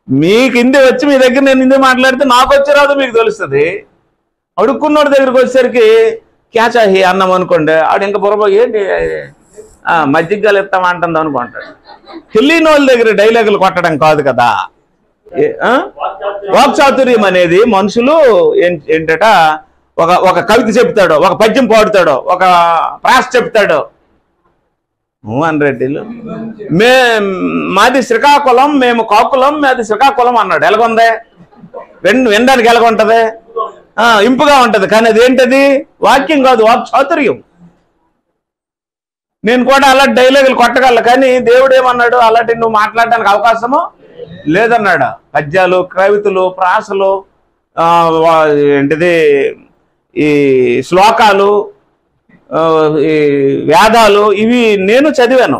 మీకు హిందీ వచ్చి మీ దగ్గర నేను హిందీ మాట్లాడితే నాకు వచ్చే రాదు మీకు తెలుస్తుంది. అడుక్కున్నోడి దగ్గరికి వచ్చేసరికి క్యాచాహి అన్నాం అనుకోండి, ఆడు ఇంకా పొరపా ఏంటి మజ్జిగలు ఇస్తామంటుంది అనుకుంటాడు. తెలియని వాళ్ళ దగ్గర డైలాగులు కొట్టడం కాదు కదా. వాక్చాతుర్యం అనేది మనుషులు ఏంటట, ఒక కవిత చెప్తాడు, ఒక పద్యం పాడుతాడు, ఒక ప్రాస చెప్తాడు. రెడ్డిలు మాది శ్రీకాకుళం, మేము కాకులం, మాది శ్రీకాకుళం అన్నాడు. ఎలాగుంది? వినడానికి ఎలాగుంటది? ఇంపుగా ఉంటది. కానీ అదేంటది? వాక్యం కాదు, వాక్ చాతుర్యం. నేను కూడా అలాంటి డైలాగులు కొట్టగలను, కానీ దేవుడు ఏమన్నాడు? అలాంటి నువ్వు మాట్లాడడానికి అవకాశము లేదన్నాడు. పద్యాలు, కవితలు, ప్రాసలు, ఏంటిది ఈ శ్లోకాలు, ఈ వేదాలు, ఇవి నేను చదివాను,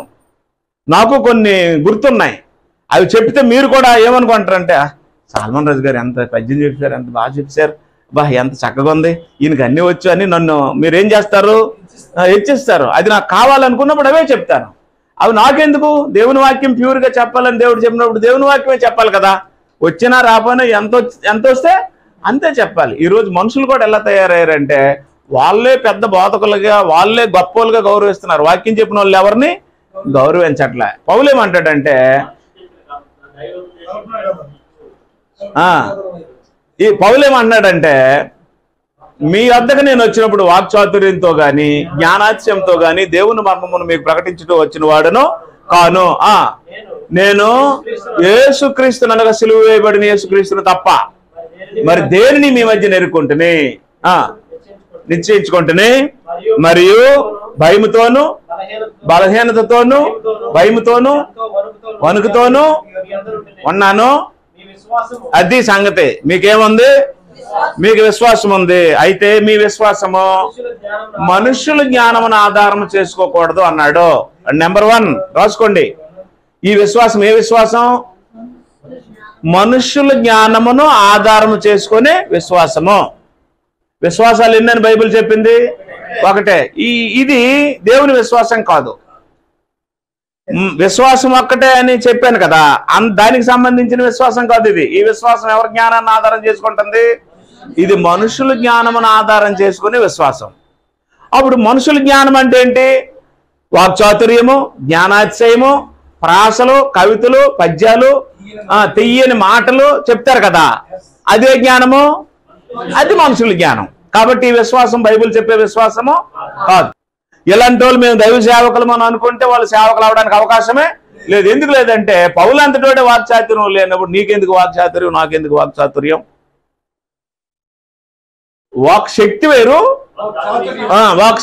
నాకు కొన్ని గుర్తున్నాయి. అవి చెప్తే మీరు కూడా ఏమనుకుంటారంటే, సల్మాన్ రాజు గారు ఎంత పద్యం చెప్పారు, ఎంత బాగా చెప్పారు, ఎంత చక్కగా ఉంది, ఈయనకి అన్నీ వచ్చు అని నన్ను మీరేం చేస్తారు? హెచ్చిస్తారు. అది నాకు కావాలనుకున్నప్పుడు అవే చెప్తాను. అవి నాకెందుకు? దేవుని వాక్యం ప్యూర్గా చెప్పాలని దేవుడు చెప్పినప్పుడు దేవుని వాక్యమే చెప్పాలి కదా. వచ్చినా రాపోయినా ఎంత వస్తే అంతే చెప్పాలి. ఈరోజు మనుషులు కూడా ఎలా తయారయ్యారంటే, వాళ్ళే పెద్ద బోధకులుగా, వాళ్ళే గొప్పలుగా గౌరవిస్తున్నారు. వాక్యం చెప్పిన వాళ్ళు ఎవరిని గౌరవించట్లే. పౌలు ఏమంటాడంటే, ఈ పౌలు ఏమంటున్నాడంటే, మీ వద్దకు నేను వచ్చినప్పుడు వాక్చాతుర్యంతో గాని జ్ఞానాత్యంతో గాని దేవుని మర్మమును మీకు ప్రకటించుతూ వచ్చిన వాడును కాను. నేను యేసుక్రీస్తును అనగా సిలువ వేయబడిన యేసుక్రీస్తును తప్ప మరి దేనిని మీ మధ్య నెరుక్కుంటుని నిశ్చయించుకుంటుని, మరియు భయముతోను, బలహీనతతోను, భయముతోను, వణుకుతోను ఉన్నాను. అది సంగతి. మీకేముంది? మీకు విశ్వాసం ఉంది. అయితే మీ విశ్వాసము మనుషుల జ్ఞానమును ఆధారం చేసుకోకూడదు అన్నాడు. నెంబర్ 1 రాసుకోండి. ఈ విశ్వాసం ఏ విశ్వాసం? మనుషుల జ్ఞానమును ఆధారం చేసుకునే విశ్వాసము. విశ్వాసాలు ఎన్నని బైబిల్ చెప్పింది? ఒకటే. ఇది దేవుని విశ్వాసం కాదు. విశ్వాసం ఒక్కటే అని చెప్పాను కదా, దానికి సంబంధించిన విశ్వాసం కాదు ఇది. ఈ విశ్వాసం ఎవరి జ్ఞానాన్ని ఆధారం చేసుకుంటుంది? ఇది మనుషుల జ్ఞానమును ఆధారం చేసుకునే విశ్వాసం. అప్పుడు మనుషుల జ్ఞానం అంటే ఏంటి? వాక్చాతుర్యము, జ్ఞానాతిశయము, ప్రాసలు, కవితలు, పద్యాలు, తెయ్యని మాటలు చెప్తారు కదా, అదే జ్ఞానము, అది మనుషుల జ్ఞానం. కాబట్టి ఈ విశ్వాసం బైబిల్ చెప్పే విశ్వాసము కాదు. ఇలాంటి వాళ్ళు మేము దైవ సేవకులు మనం అనుకుంటే వాళ్ళు సేవకులు అవడానికి అవకాశమే లేదు. ఎందుకు లేదంటే, పౌలు అంతటోడే వాక్చాతుర్యం లేనప్పుడు నీకెందుకు వాక్చాతుర్యం, నాకెందుకు వాక్చాతుర్యం? వాక్ శక్తి వేరు, వాక్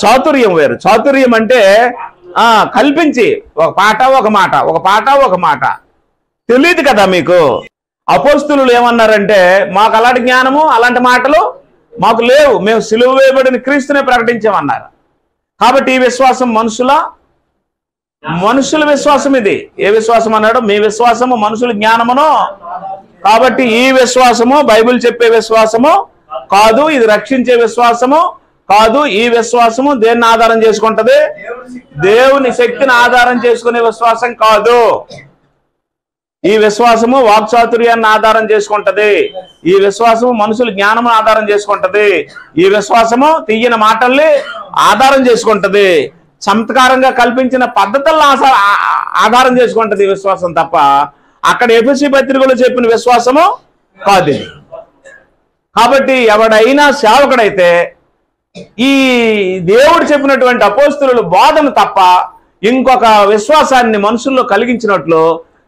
చాతుర్యం వేరు. చాతుర్యం అంటే కల్పించి ఒక పాట ఒక మాట, ఒక పాట ఒక మాట. తెలియదు కదా మీకు. అపోస్తులు ఏమన్నారంటే, మాకు అలాంటి జ్ఞానము అలాంటి మాటలు మాకు లేవు, మేము సిలువ వేయబడిన క్రీస్తునే ప్రకటించామన్నారు. కాబట్టి ఈ విశ్వాసం మనుషుల విశ్వాసం. ఇది ఏ విశ్వాసం అన్నాడు? మీ విశ్వాసము మనుషుల జ్ఞానమును. కాబట్టి ఈ విశ్వాసము బైబిల్ చెప్పే విశ్వాసము కాదు, ఇది రక్షించే విశ్వాసము కాదు. ఈ విశ్వాసము దేన్ని ఆధారం చేసుకుంటది? దేవుని శక్తిని ఆధారం చేసుకునే విశ్వాసం కాదు. ఈ విశ్వాసము వాక్చాతుర్యాన్ని ఆధారం చేసుకుంటది. ఈ విశ్వాసము మనుషుల జ్ఞానము ఆధారం చేసుకుంటది. ఈ విశ్వాసము తీయని మాటల్ని ఆధారం చేసుకుంటది. చమత్కారంగా కల్పించిన పద్ధతులను ఆధారం చేసుకుంటది ఈ విశ్వాసం తప్ప అక్కడ ఎఫెసీ పత్రికలో చెప్పిన విశ్వాసము కాదు ఇది. కాబట్టి ఎవడైనా సేవకుడైతే ఈ దేవుడు చెప్పినటువంటి అపోస్తుల బోధన తప్ప ఇంకొక విశ్వాసాన్ని మనుషుల్లో కలిగించినట్లు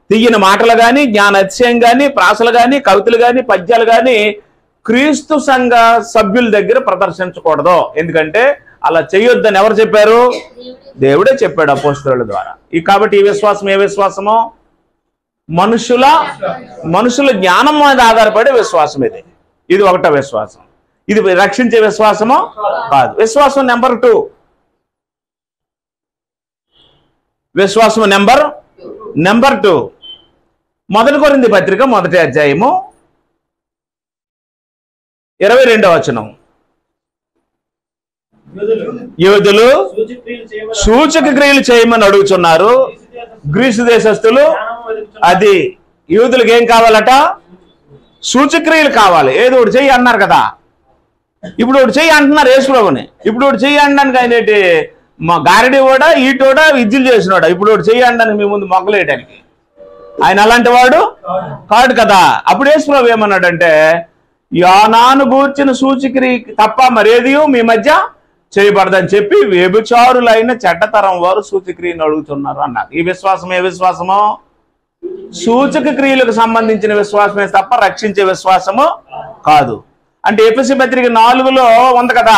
తీయని మాటలు కానీ, జ్ఞాన అతిశయం కానీ, ప్రాసలు కానీ, కవితలు కానీ, పద్యాలు కానీ క్రీస్తు సంఘ సభ్యుల దగ్గర ప్రదర్శించకూడదు. ఎందుకంటే అలా చేయొద్దని ఎవరు చెప్పారు? దేవుడే చెప్పాడు అపోస్తుల ద్వారా. కాబట్టి ఈ విశ్వాసం ఏ విశ్వాసమో? మనుషుల జ్ఞానం మీద ఆధారపడే విశ్వాసం ఇది. ఇది ఒకటో విశ్వాసం. ఇది రక్షించే విశ్వాసమో కాదు. విశ్వాసం నెంబర్ 2. విశ్వాసం నెంబర్ 2 1 కొరింథీ పత్రిక 1వ అధ్యాయము 22వ వచనం. యూదులు సూచక క్రియలు చేయమని అడుగుతున్నారు, గ్రీసు దేశస్తులు అది యూదులకు ఏం కావాలట? సూచక్రియలు కావాలి. ఏదో ఒకటి చెయ్యి అన్నారు కదా, ఇప్పుడు ఒకటి చెయ్యి అంటున్నారు యేసుప్రభుని. ఇప్పుడు ఒకటి చెయ్యి అనడానికి ఆయన ఏంటి? మా గారడి కూడా ఈటోడా విద్యలు చేసినోడా? ఇప్పుడు ఒకటి చెయ్యి అనడానికి మీ ముందు మొగ్గలేయడానికి ఆయన అలాంటి వాడు కాడు కదా. అప్పుడు యేసుప్రభు ఏమన్నాడంటే, యోనాను గూర్చిన సూచక్రియ తప్ప మరేది మీ మధ్య చేయబడదని చెప్పి వ్యభిచారులైన చెడ్డతరం వారు సూచక్రియను అడుగుతున్నారు అన్నారు. ఈ విశ్వాసం ఏ విశ్వాసమో? సూచక క్రియలకు సంబంధించిన విశ్వాసమే తప్ప రక్షించే విశ్వాసము కాదు. అంటే ఎఫెసీ పత్రిక 4లో ఉంది కదా,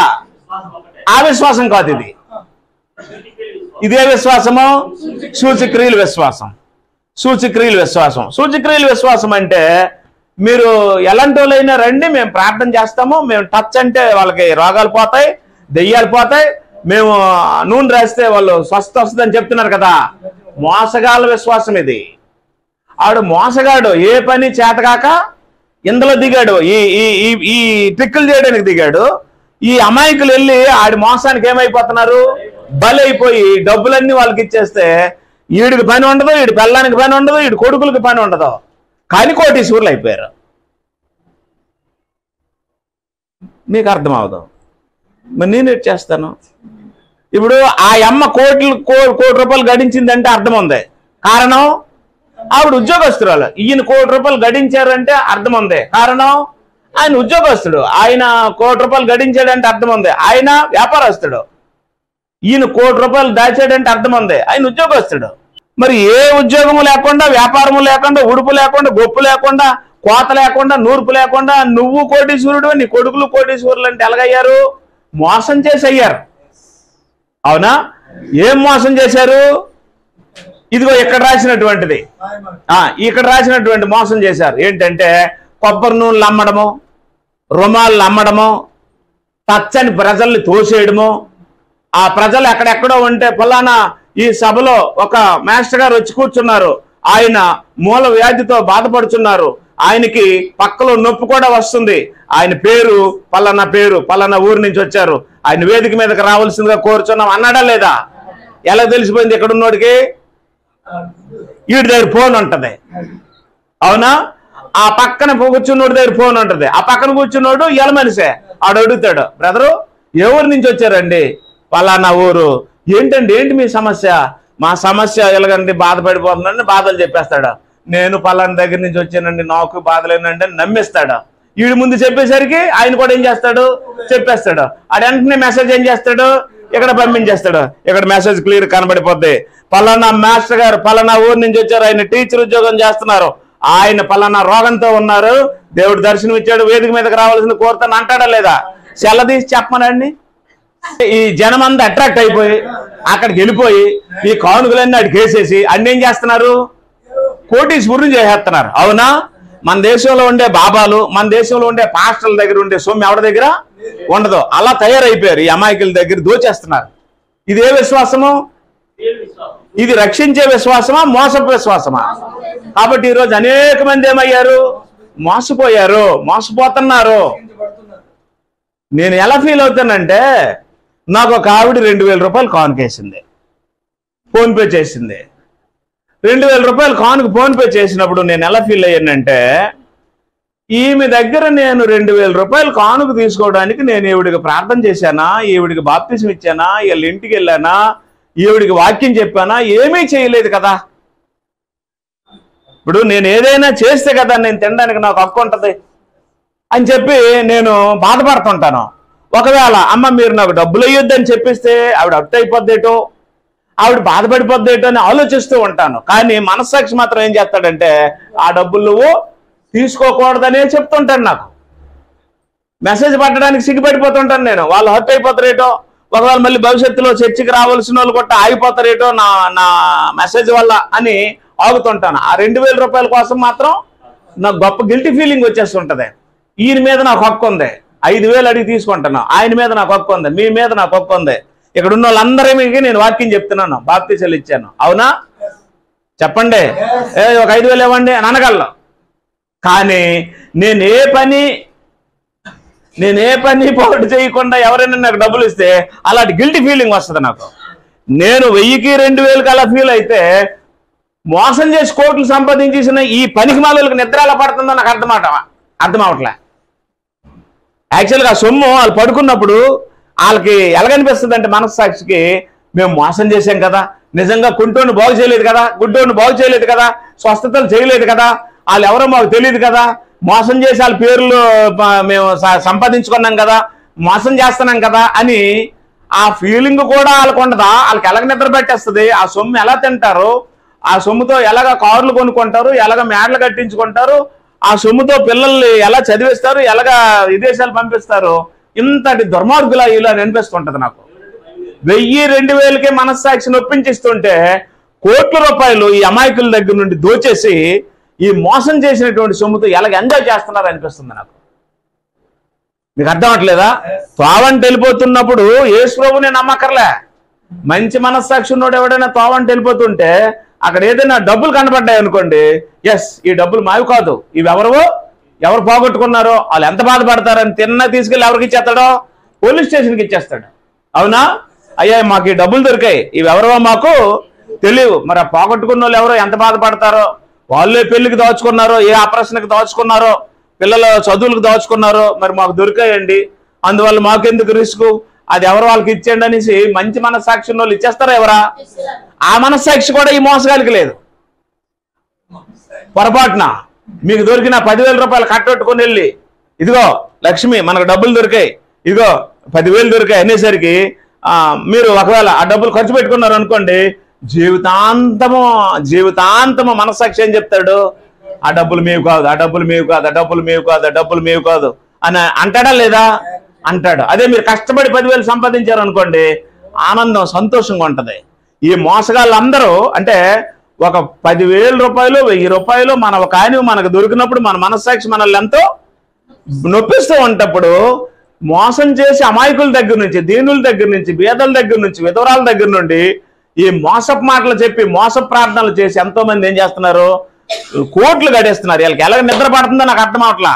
ఆ విశ్వాసం కాదు ఇది. ఇదే విశ్వాసము సూచక్రియల విశ్వాసం. సూచక్రియల విశ్వాసం. సూచక్రియల విశ్వాసం అంటే మీరు ఎలాంటి వాళ్ళైనా రండి, మేము ప్రార్థన చేస్తాము, మేము టచ్ అంటే వాళ్ళకి రోగాలు పోతాయి, దెయ్యాలు పోతాయి, మేము నూనె రాస్తే వాళ్ళు స్వస్థ వస్తుందని చెప్తున్నారు కదా. మోసగాళ్ళ విశ్వాసం ఇది. ఆడు మోసగాడు, ఏ పని చేతగాక ఇందులో దిగాడు, ఈ ఈ ఈ ట్రిక్కులు చేయడానికి దిగాడు. ఈ అమాయకులు వెళ్ళి ఆడి మోసానికి ఏమైపోతున్నారు, బలైపోయి డబ్బులన్నీ వాళ్ళకి ఇచ్చేస్తే వీడికి పని ఉండదు, వీడి పెళ్ళానికి పని ఉండదు, వీడి కొడుకులకి పని ఉండదు, కానీ కోటీశ్వరులు అయిపోయారు. మీకు అర్థం అవదు. మరి నేను ఎట్ చేస్తాను? ఇప్పుడు ఆ అమ్మ కోటి రూపాయలు గడించిందంటే అర్థం ఉంది. కారణం ఆవిడ ఉద్యోగస్తురాలు. ఈయన ₹1 కోటి గడించారంటే అర్థం ఉంది. కారణం ఆయన ఉద్యోగస్తుడు. ఆయన ₹1 కోటి గడించాడంటే అర్థం ఉంది, ఆయన వ్యాపారస్తుడు. ఈయన ₹1 కోటి దాచాడంటే అర్థం ఉంది, ఆయన ఉద్యోగస్తుడు. మరి ఏ ఉద్యోగము లేకుండా, వ్యాపారము లేకుండా, ఉడుపు లేకుండా, గొప్పు లేకుండా, కోత లేకుండా, నూర్పు లేకుండా నువ్వు కోటీశ్వరుడు, నీ కొడుకులు కోటీశ్వరులు అంటే ఎలాగయ్యారు? మోసం చేసి అయ్యారు. అవునా? ఏం మోసం చేశారు? ఇదిగో ఇక్కడ రాసినటువంటిది, ఇక్కడ రాసినటువంటి మోసం చేశారు. ఏంటంటే కొబ్బరి నూనెలు అమ్మడము, రుమాలు అమ్మడము, పచ్చని ప్రజల్ని తోసేయడము. ఆ ప్రజలు ఎక్కడెక్కడో ఉంటే ఫలానా ఈ సభలో ఒక మాస్టర్ గారు వచ్చి కూర్చున్నారు, ఆయన మూల వ్యాధితో బాధపడుతున్నారు, ఆయనకి పక్కలో నొప్పి కూడా వస్తుంది, ఆయన పేరు పలానా ఊరు నుంచి వచ్చారు, ఆయన వేదిక మీదకి రావాల్సిందిగా కోరుచున్నాం అన్నాడా లేదా? ఎలా తెలిసిపోయింది? ఇక్కడ ఉన్నోడికి వీడి దగ్గర ఫోన్ ఉంటది. అవునా? ఆ పక్కన కూర్చున్నోడి దగ్గర ఫోన్ ఉంటది. ఆ పక్కన కూర్చున్నోడు ఎల మనిషే. ఆడు అడుగుతాడు, బ్రదరు ఏ ఊరు నుంచి వచ్చారండి? పలానా ఊరు. ఏంటండి, ఏంటి మీ సమస్య? మా సమస్య ఎలాగండి, బాధపడిపోతుందండి, బాధలు చెప్పేస్తాడు. నేను పలానా దగ్గర నుంచి వచ్చానండి, నాకు బాధలేనండి అని నమ్మిస్తాడు. వీడి ముందు చెప్పేసరికి ఆయన కూడా ఏం చేస్తాడు, చెప్పేస్తాడు. ఆడు వెంటనే మెసేజ్ ఏం చేస్తాడు, ఇక్కడ పంపించేస్తాడు. ఇక్కడ మెసేజ్ క్లియర్ కనబడిపోద్ది. పలానా మాస్టర్ గారు పలానా ఊరు నుంచి వచ్చారు, ఆయన టీచర్ ఉద్యోగం చేస్తున్నారు, ఆయన పలానా రోగంతో ఉన్నారు, దేవుడు దర్శనం ఇచ్చాడు, వేదిక మీదకి రావాల్సింది కోరుతాను అంటాడా లేదా? సెలదీసి చెప్పమనండి. ఈ జనం అంతా అట్రాక్ట్ అయిపోయి అక్కడికి వెళ్ళిపోయి ఈ కానుకలన్నీ అడికి వేసేసి అన్ని ఏం చేస్తున్నారు, కోటీశ్వరుని చేసేస్తున్నారు. అవునా? మన దేశంలో ఉండే బాబాలు, మన దేశంలో ఉండే పాస్టర్ల దగ్గర ఉండే సొమ్ము ఎవరి దగ్గర ఉండదు. అలా తయారైపోయారు. ఈ అమాయకుల దగ్గర దోచేస్తున్నారు. ఇది ఏ విశ్వాసము? ఇది రక్షించే విశ్వాసమా, మోసపు విశ్వాసమా? కాబట్టి ఈరోజు అనేక మంది ఏమయ్యారు, మోసపోయారు, మోసపోతున్నారు. నేను ఎలా ఫీల్ అవుతానంటే, నాకు ఒక ఆవిడ ₹2000 కానుకేసింది, ఫోన్పే చేసింది. ₹2000 కానుక ఫోన్పే చేసినప్పుడు నేను ఎలా ఫీల్ అయ్యానంటే, ఈమె దగ్గర నేను ₹2000 కానుక తీసుకోవడానికి నేను ఈవిడికి ప్రార్థన చేశానా, ఈవిడికి బాప్తిసం ఇచ్చానా, వీళ్ళ ఇంటికి వెళ్ళానా, ఈవిడికి వాక్యం చెప్పానా? ఏమీ చేయలేదు కదా. ఇప్పుడు నేను ఏదైనా చేస్తే కదా నేను తినడానికి నాకు హక్కు ఉంటుంది అని చెప్పి నేను బాధపడుతుంటాను. ఒకవేళ అమ్మ మీరు నాకు డబ్బులు ఇయ్యొద్దని చెప్పిస్తే ఆవిడ అట్టు అయిపోద్దేటో, ఆవిడ బాధపడిపోద్దేటో అని ఆలోచిస్తూ ఉంటాను. కానీ మనస్సాక్షి మాత్రం ఏం చేస్తాడంటే, ఆ డబ్బులు నువ్వు తీసుకోకూడదనే చెప్తుంటాను. నాకు మెసేజ్ పట్టడానికి సిగ్గుపడిపోతుంటాను నేను. వాళ్ళు హర్ట్ అయిపోతారేటో, ఒకవేళ మళ్ళీ భవిష్యత్తులో చర్చికి రావాల్సిన వాళ్ళు కూడా ఆగిపోతారేటో నా మెసేజ్ వల్ల అని ఆగుతుంటాను. ఆ ₹2000 కోసం మాత్రం నాకు గొప్ప గిల్టీ ఫీలింగ్ వచ్చేస్తుంటది. ఈయన మీద నాకు హక్కు ఉంది, 5000 అడిగి తీసుకుంటాను, ఆయన మీద నాకు హక్కు ఉంది, మీ మీద నాకు హక్కు ఉంది. ఇక్కడ ఉన్న వాళ్ళందరికీ నేను వాక్యం చెప్తున్నాను, బాప్తిసాలు ఇచ్చాను. అవునా? చెప్పండి, ఒక 5000 ఇవ్వండి అని అనగలను. కానీ నేను ఏ పని పోటీ చేయకుండా ఎవరైనా నాకు డబ్బులు ఇస్తే అలాంటి గిల్టీ ఫీలింగ్ వస్తుంది నాకు. నేను 1000కి 2000కి అలా ఫీల్ అయితే, మోసం చేసి కోట్లు సంపాదించేసిన ఈ పనికి మాలకు నిద్ర ఎలా పడుతుందో నాకు అర్థం అవట్లే. యాక్చువల్గా ఆ సొమ్ము వాళ్ళు పడుకున్నప్పుడు వాళ్ళకి ఎలాగనిపిస్తుంది అంటే, మనస్సాక్షికి మేము మోసం చేసాం కదా, నిజంగా కుంటోని బాగు చేయలేదు కదా, గుడ్డోని బాగు చేయలేదు కదా, స్వస్థతలు చేయలేదు కదా, వాళ్ళు ఎవరో మాకు తెలియదు కదా, మోసం చేసి వాళ్ళ పేర్లు మేము సంపాదించుకున్నాం కదా, మోసం చేస్తున్నాం కదా అని ఆ ఫీలింగ్ కూడా వాళ్ళకు ఉండదా? వాళ్ళకి ఎలాగ నిద్ర పెట్టేస్తుంది? ఆ సొమ్ము ఎలా తింటారు, ఆ సొమ్ముతో ఎలాగ కార్లు కొనుక్కుంటారు, ఎలాగ మేడలు కట్టించుకుంటారు, ఆ సొమ్ముతో పిల్లల్ని ఎలా చదివిస్తారు, ఎలాగా విదేశాలు పంపిస్తారు. ఇంతటి దుర్మార్గుల ఇలా అనిపిస్తుంటది నాకు. 1000-2000కే మనస్సాక్షిని ఒప్పించిస్తుంటే కోట్ల రూపాయలు ఈ అమాయకుల దగ్గర నుండి దోచేసి ఈ మోసం చేసినటువంటి సొమ్ముతో ఎలాగ ఎంజాయ్ చేస్తున్నారు అనిపిస్తుంది నాకు. మీకు అర్థం అవట్లేదా? తోవంట వెళ్ళిపోతున్నప్పుడు యేసు ప్రభువుని నమ్మకర్లే. మంచి మనస్సాక్షి ఉన్నోడు ఎవడైనా తోవంట వెళ్ళిపోతుంటే అక్కడ ఏదైనా డబ్బులు కనబడ్డాయి అనుకోండి, ఎస్ ఈ డబ్బులు మావి కాదు, ఇవి ఎవరు పోగొట్టుకున్నారో వాళ్ళు ఎంత బాధపడతారని తీసుకెళ్ళి ఎవరికి ఇచ్చేస్తాడో, పోలీస్ స్టేషన్కి ఇచ్చేస్తాడు. అవునా? అయ్యా మాకు ఈ డబ్బులు దొరికాయి, ఇవి ఎవరో మాకు తెలియవు. మరి ఆ పోగొట్టుకున్న వాళ్ళు ఎవరో ఎంత బాధపడతారో, వాళ్ళే పెళ్లికి దోచుకున్నారో, ఏ ఆపరేషన్కి దోచుకున్నారో, పిల్లల చదువులకు దోచుకున్నారో, మరి మాకు దొరికాయండి, అందువల్ల మాకెందుకు రిస్క్, అది ఎవరు వాళ్ళకి ఇచ్చేయండి అనేసి మంచి మనస్సాక్షి వాళ్ళు ఇచ్చేస్తారా ఎవరా? ఆ మనస్సాక్షి కూడా ఈ మోసగాలికి లేదు. పొరపాటున మీకు దొరికిన 10,000 రూపాయలు కట్టొట్టుకుని వెళ్ళి, ఇదిగో లక్ష్మి మనకు డబ్బులు దొరికాయి, ఇదిగో 10,000 దొరికాయి అనేసరికి మీరు ఒకవేళ ఆ డబ్బులు ఖర్చు పెట్టుకున్నారు అనుకోండి, జీవితాంతము మనస్సాక్షి ఏం చెప్తాడు? ఆ డబ్బులు మీవి కాదు, ఆ డబ్బులు మీవి కాదు, ఆ డబ్బులు మీవి కాదు, ఆ డబ్బులు మీవి కాదు అని అంటాడా లేదా? అంటాడు. అదే మీరు కష్టపడి 10,000 సంపాదించారు అనుకోండి, ఆనందం సంతోషంగా ఉంటది. ఈ మోసగాళ్ళందరూ అంటే ఒక 10,000 రూపాయలు 1,000 రూపాయలు మనకు దొరికినప్పుడు మన మనస్సాక్షి మనల్ని ఎంతో నొప్పిస్తూ ఉంటప్పుడు మోసం చేసి అమాయకుల దగ్గర నుంచి, దీనుల దగ్గర నుంచి, బీదల దగ్గర నుంచి, విధవరాల దగ్గర నుండి ఈ మోసపు మాటలు చెప్పి మోస ప్రార్థనలు చేసి ఎంతో మంది ఏం చేస్తున్నారు? కోట్లు గడేస్తున్నారు. వీళ్ళకి ఎలాగ నిద్ర పడుతుందో నాకు అర్థం అవట్లా.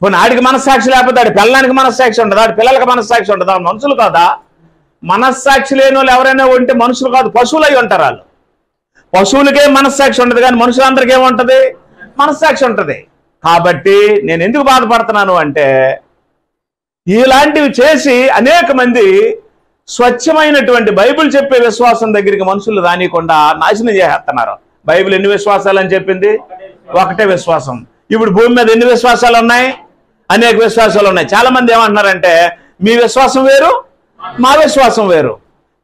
పోనీ ఆడికి మనస్సాక్షి లేకపోతే ఆడి పిల్లడానికి మనస్సాక్షి ఉండదా? ఆడి పిల్లలకి మనస్సాక్షి ఉండదా? మనుషులు కాదా? మనస్సాక్షి లేని వాళ్ళు ఎవరైనా ఉంటే మనుషులు కాదు, పశువులు అయి ఉంటారు. వాళ్ళు పశువులకే మనస్సాక్షి ఉండదు, కానీ మనుషులందరికీ ఏముంటది? మనస్సాక్షి ఉంటది. కాబట్టి నేను ఎందుకు బాధపడుతున్నాను అంటే, ఇలాంటివి చేసి అనేక మంది స్వచ్ఛమైనటువంటి బైబిల్ చెప్పే విశ్వాసం దగ్గరికి మనుషులు రానియకుండా నాశనం చేసేస్తున్నారు. బైబిల్ ఎన్ని విశ్వాసాలు అని చెప్పింది? ఒకటే విశ్వాసం. ఇప్పుడు భూమి మీద ఎన్ని విశ్వాసాలు ఉన్నాయి? అనేక విశ్వాసాలు ఉన్నాయి. చాలా మంది ఏమంటున్నారంటే, మీ విశ్వాసం వేరు, మా విశ్వాసం వేరు,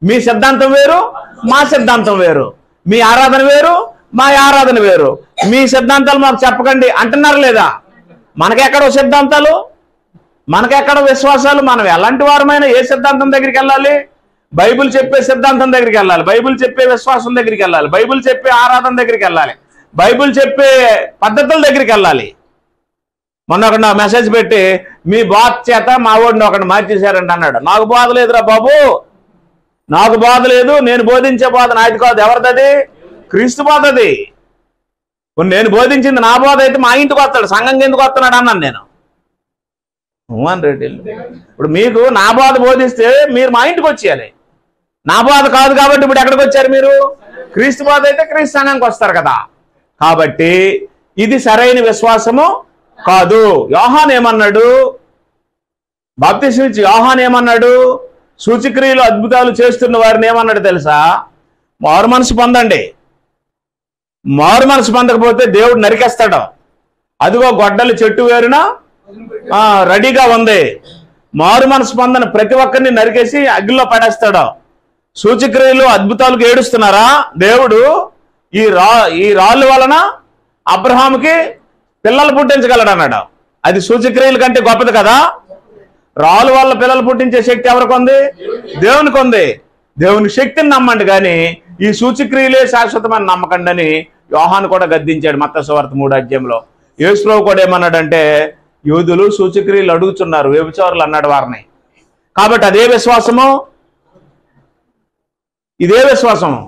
మీ సిద్ధాంతం వేరు, మా సిద్ధాంతం వేరు, మీ ఆరాధన వేరు, మా ఆరాధన వేరు, మీ సిద్ధాంతాలు మాకు చెప్పకండి అంటున్నారు లేదా? మనకెక్కడో సిద్ధాంతాలు, మనకెక్కడ విశ్వాసాలు? మనం ఎలాంటి వారమైనా ఏ సిద్ధాంతం దగ్గరికి వెళ్ళాలి? బైబిల్ చెప్పే సిద్ధాంతం దగ్గరికి వెళ్ళాలి, బైబిల్ చెప్పే విశ్వాసం దగ్గరికి వెళ్ళాలి, బైబిల్ చెప్పే ఆరాధన దగ్గరికి వెళ్ళాలి, బైబిల్ చెప్పే పద్ధతుల దగ్గరికి వెళ్ళాలి. మొన్న ఒకటి నా మెసేజ్ పెట్టి, మీ బాధ చేత మా వాడిని ఒకటి మార్చేశారంట అన్నాడు. నాకు బాధ లేదురా బాబు, నాకు బాధ లేదు. నేను బోధించే బాధ నాది కాదు. ఎవరిది? క్రీస్తు బాధ. అది నేను బోధించింది నా బాధ అయితే మా ఇంటికి వస్తాడు, సంఘంగా ఎందుకు వస్తున్నాడు అన్నాను నేను. మోహన్ రెడ్డి ఇప్పుడు మీకు నా బాధ బోధిస్తే మీరు మా ఇంటికి వచ్చేయాలి. నా బాధ కాదు కాబట్టి ఇప్పుడు ఎక్కడికి వచ్చారు మీరు? క్రీస్తు బాధ అయితే క్రీస్తు సంఘంకి వస్తారు కదా. కాబట్టి ఇది సరైన విశ్వాసము కాదు. యోహాను ఏమన్నాడు? బాప్తిస్మం ఇచ్చి యోహాను ఏమన్నాడు? సూచక్రియలు అద్భుతాలు చేస్తున్న వారిని ఏమన్నాడు తెలుసా? మారు మనసు పొందండి, మారు మనసు పొందకపోతే దేవుడు నరికేస్తాడు. అదిగో గొడ్డలు చెట్టు వేరున రెడీగా ఉంది. మారు మనసు పొందని ప్రతి ఒక్కరిని నరికేసి అగ్గిలో పడేస్తాడు. సూచక్రియలు అద్భుతాలకు ఏడుస్తున్నారా? దేవుడు ఈ రాళ్ళు వలన అబ్రహాముకి పిల్లలు పుట్టించగలడు అన్నాడు. అది సూచక్రియల కంటే గొప్పది కదా. రాళ్ళు వల్ల పిల్లలు పుట్టించే శక్తి ఎవరికి ఉంది? దేవునికి ఉంది. దేవుని శక్తిని నమ్మండి, కానీ ఈ సూచక్రియలే శాశ్వతమైన నమ్మకండి అని యోహాను కూడా గద్దించాడు మత్తయి సువార్త 3వ అధ్యాయంలో. యేసు ప్రభువు కూడా ఏమన్నాడంటే, యూదులు సూచక్రియలు అడుగుతున్నారు, వ్యభిచారులు అన్నాడు వారిని. కాబట్టి అదే విశ్వాసము, ఇదే విశ్వాసము.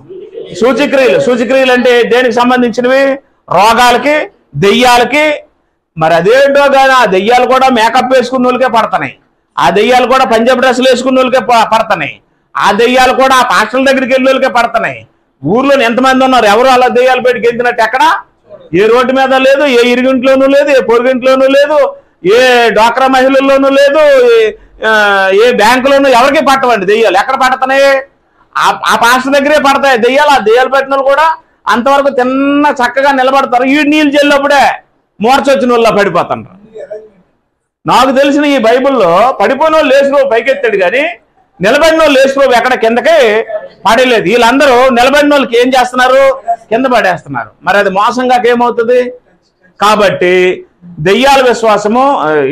సూచక్రియలు అంటే దేనికి సంబంధించినవి? రోగాలకి, దెయ్యాలకి. మరి అదేంటో కానీ ఆ దెయ్యాలు కూడా మేకప్ వేసుకున్న వాళ్ళకే పడతాయి, ఆ దెయ్యాలు కూడా పంజాబ్ డ్రెస్సులు వేసుకున్న వాళ్ళకే పడతాయి, ఆ దెయ్యాలు కూడా ఆ పాస్టర్ల దగ్గరికి వెళ్ళే వాళ్ళకే పడతాయి. ఊర్లో ఎంతమంది ఉన్నారు? ఎవరు అలా దెయ్యాలు పెట్టి గెలిచినట్టు ఎక్కడ? ఏ రోడ్డు మీద లేదు, ఏ ఇరుగింట్లోనూ లేదు, ఏ పొరుగింట్లోనూ లేదు, ఏ డ్వాక్రా మహిళల్లోనూ లేదు, ఏ బ్యాంకులోనూ ఎవరికి పట్టవండి దెయ్యాలు. ఎక్కడ పడతాయి? ఆ పాస్టర్ దగ్గరే పడతాయి దెయ్యాలు. ఆ దెయ్యాలు పెట్టిన వాళ్ళు కూడా అంతవరకు తిన్న చక్కగా నిలబడతారు. ఈ నీళ్ళు చెల్లినప్పుడే మోర్చొచ్చిన వాళ్ళ పడిపోతారు. నాకు తెలిసిన ఈ బైబిల్లో పడిపోయిన వాళ్ళు లేచిన పైకెత్తాడు, కానీ నిలబడిన వాళ్ళు యేసు ప్రభు ఎక్కడ కిందకే పడలేదు. వీళ్ళందరూ నిలబడిన వాళ్ళకి ఏం చేస్తున్నారు? కింద పడేస్తున్నారు. మరి అది మోసంగా ఏమవుతుంది? కాబట్టి దెయ్యాల విశ్వాసము,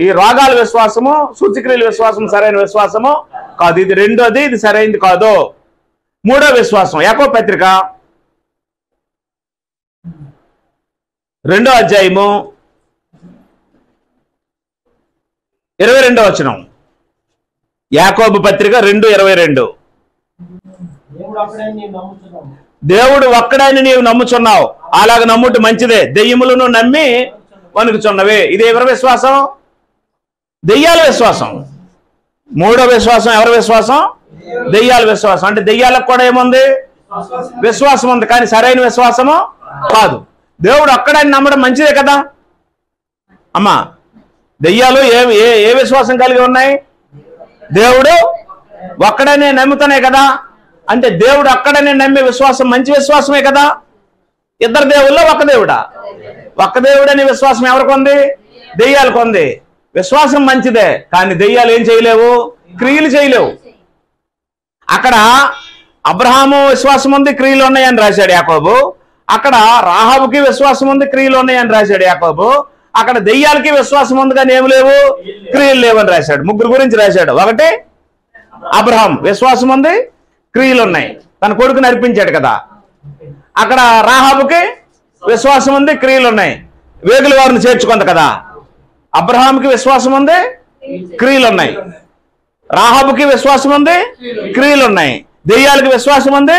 ఈ రోగాల విశ్వాసము, సూచక్రియల విశ్వాసం సరైన విశ్వాసము కాదు. ఇది రెండోది, ఇది సరైనది కాదు. మూడో విశ్వాసం యాకోబు పత్రిక 2వ అధ్యాయము 22వ వచనం. యాకోబు పత్రిక 2:22. దేవుడు ఒక్కడని నీవు నమ్ముచున్నావు, అలాగ నమ్ముట మంచిదే. దెయ్యములను నమ్మి వణుకుచున్నవే. ఇది ఎవరి విశ్వాసం? దెయ్యాల విశ్వాసం. మూడో విశ్వాసం ఎవరి విశ్వాసం? దెయ్యాల విశ్వాసం. అంటే దెయ్యాలకు కూడా ఏముంది? విశ్వాసం ఉంది, కానీ సరైన విశ్వాసము కాదు. దేవుడు ఒక్కడని నమ్మడం మంచిదే కదా అమ్మా. దెయ్యాలు ఏ విశ్వాసం కలిగి ఉన్నాయి? దేవుడు ఒక్కడనే నమ్ముతున్నాయి కదా. అంటే దేవుడు ఒక్కడనే నమ్మే విశ్వాసం మంచి విశ్వాసమే కదా. ఇద్దరు దేవుళ్ళో ఒక దేవుడా? ఒక్క దేవుడనే విశ్వాసం ఎవరికి ఉంది? దెయ్యాలకు ఉంది. విశ్వాసం మంచిదే, కానీ దెయ్యాలు ఏం చేయలేవు? క్రియలు చేయలేవు. అక్కడ అబ్రహాము విశ్వాసం ఉంది, క్రియలు ఉన్నాయని రాశాడు యాకోబు. అక్కడ రాహాబుకి విశ్వాసం ఉంది, క్రియలు ఉన్నాయని రాశాడు యాకోబు. అక్కడ దెయ్యాలకి విశ్వాసం ఉంది, కానీ ఏమి లేవు? క్రియలు లేవని రాశాడు. ముగ్గురు గురించి రాశాడు. ఒకటి అబ్రహాం విశ్వాసం ఉంది, క్రియలు ఉన్నాయి, తన కొడుకుని అర్పించాడు కదా. అక్కడ రాహాబుకి విశ్వాసం ఉంది, క్రియలు ఉన్నాయి, వేగుల వారిని చేర్చుకుంది కదా. అబ్రహాంకి విశ్వాసం ఉంది, క్రియలు ఉన్నాయి. రాహాబుకి విశ్వాసం ఉంది, క్రియలు ఉన్నాయి. దెయ్యాలకి విశ్వాసం ఉంది,